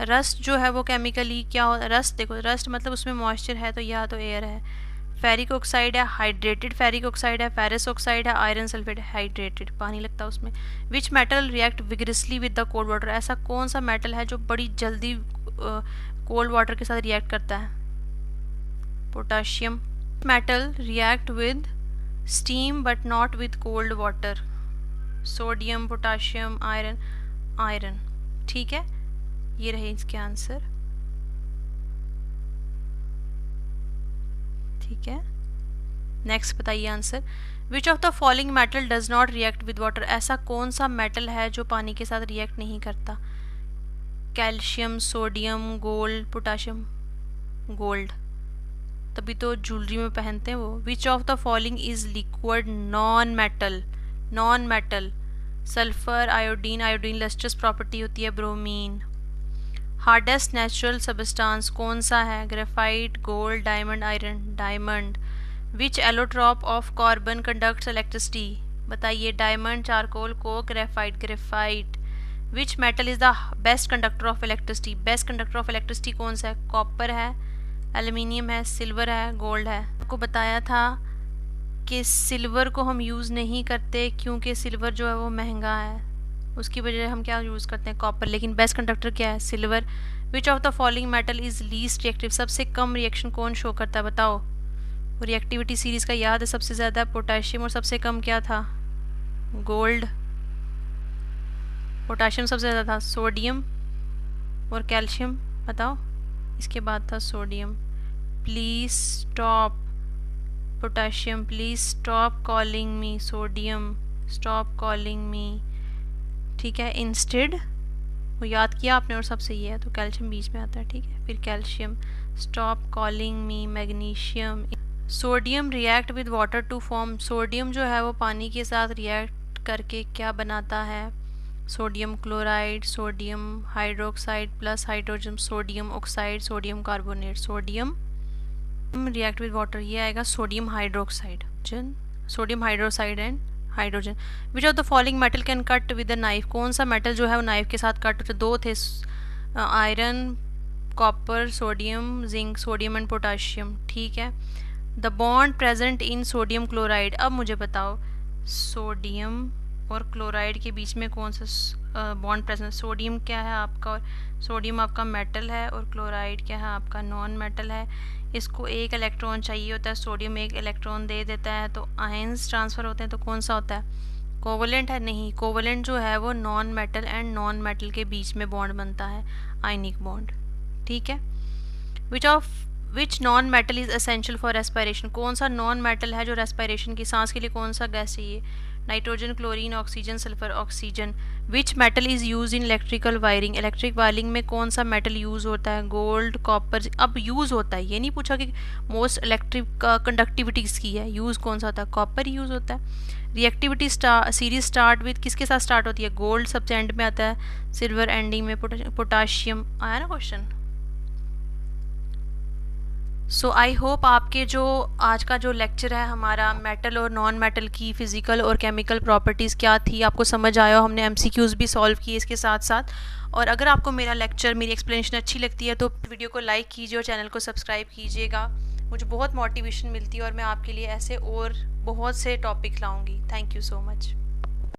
रस्ट जो है वो केमिकली क्या हो, रस्ट देखो, रस्ट मतलब उसमें मॉइस्चर है तो या तो एयर है। फेरिक ऑक्साइड है, हाइड्रेटेड फेरिक ऑक्साइड है। फेरस ऑक्साइड है, आयरन सल्फेट, हाइड्रेटेड, पानी लगता है उसमें। Which metal react विग्रेसली with the cold water, ऐसा कौन सा मेटल है जो बड़ी जल्दी कोल्ड वाटर के साथ रिएक्ट करता है? Potassium. Metal react with steam but not with cold water? Sodium, potassium, iron, iron, ठीक है। ये रहे इसके आंसर, ठीक है। नेक्स्ट बताइए answer. Which of the following metal does not react with water, ऐसा कौन सा मेटल है जो पानी के साथ रिएक्ट नहीं करता? Calcium, sodium, gold, potassium. Gold, तभी तो ज्वेलरी में पहनते हैं वो। Which of the following is liquid non metal, non metal? Sulphur, iodine, iodine lustrous property होती है, ब्रोमीन। हार्डेस्ट नेचुरल सब्सटेंस कौन सा है? Graphite, gold, diamond, iron, diamond. Which allotrope of carbon conducts electricity, बताइए। Diamond, charcoal, coke, graphite, graphite. Which metal is the best conductor of electricity, best conductor of electricity कौन सा है? Copper है, aluminium है, silver है, gold है। आपको बताया था कि सिल्वर को हम यूज़ नहीं करते क्योंकि सिल्वर जो है वो महंगा है, उसकी वजह हम क्या यूज़ करते हैं? कॉपर। लेकिन बेस्ट कंडक्टर क्या है? Silver. Which of the following metal is least reactive, सबसे कम रिएक्शन कौन शो करता है, बताओ। रिएक्टिविटी सीरीज़ का याद है, सबसे ज़्यादा पोटाशियम और सबसे कम क्या था? गोल्ड। पोटाशियम सबसे ज़्यादा था, सोडियम और कैल्शियम, बताओ। इसके बाद था sodium. Please stop, potassium please stop calling me, sodium stop calling मी, ठीक है। इंस्टेड, वो याद किया आपने और सब सही है, तो कैल्शियम बीच में आता है, ठीक है। फिर calcium, stop calling me, magnesium. Sodium react with water to form, sodium जो है वो पानी के साथ रिएक्ट करके क्या बनाता है? Sodium chloride, sodium hydroxide plus hydrogen, sodium oxide, sodium carbonate. Sodium react with water, ये आएगा sodium hydroxide, sodium hydroxide and hydrogen. Which of the following metal can cut with a knife, कौन सा metal जो है वो knife के साथ cut होता है? दो थे, iron, copper, sodium, zinc, sodium and potassium, ठीक है। The bond present in sodium chloride, अब मुझे बताओ सोडियम और क्लोराइड के बीच में कौन सा बॉन्ड प्रेजेंट? सोडियम क्या है आपका, और सोडियम आपका मेटल है और क्लोराइड क्या है आपका नॉन मेटल है। इसको एक इलेक्ट्रॉन चाहिए होता है, सोडियम एक इलेक्ट्रॉन दे देता है तो आयंस ट्रांसफ़र होते हैं, तो कौन सा होता है? कोवलेंट है? नहीं, कोवलेंट जो है वो non metal and non metal के बीच में बॉन्ड बनता है, आयनिक बॉन्ड, ठीक है। Which non metal is essential for respiration, कौन सा नॉन मेटल है जो रेस्पिरेशन की, सांस के लिए कौन सा गैस चाहिए? Nitrogen, chlorine, oxygen, sulphur, oxygen. Which metal is use in electrical wiring, electric wiring में कौन सा मेटल यूज़ होता है? Gold, copper. अब यूज़ होता है, ये नहीं पूछा कि मोस्ट इलेक्ट्रिक कंडक्टिविटी किसकी है, यूज़ कौन सा होता है? कॉपर यूज़ होता है। रिएक्टिविटी सीरीज स्टार्ट विद किसके साथ स्टार्ट होती है? गोल्ड सबसे एंड में आता है, सिल्वर एंडिंग में, पोटाशियम। आया ना क्वेश्चन? सो आई होप आपके जो आज का जो लेक्चर है हमारा मेटल और नॉन मेटल की फ़िज़िकल और केमिकल प्रॉपर्टीज़ क्या थी आपको समझ आया। हमने एमसीक्यूज़ भी सॉल्व किए इसके साथ साथ। और अगर आपको मेरा लेक्चर, मेरी एक्सप्लेनेशन अच्छी लगती है तो वीडियो को लाइक कीजिए और चैनल को सब्सक्राइब कीजिएगा। मुझे बहुत मोटिवेशन मिलती है और मैं आपके लिए ऐसे और बहुत से टॉपिक लाऊँगी। Thank you so much.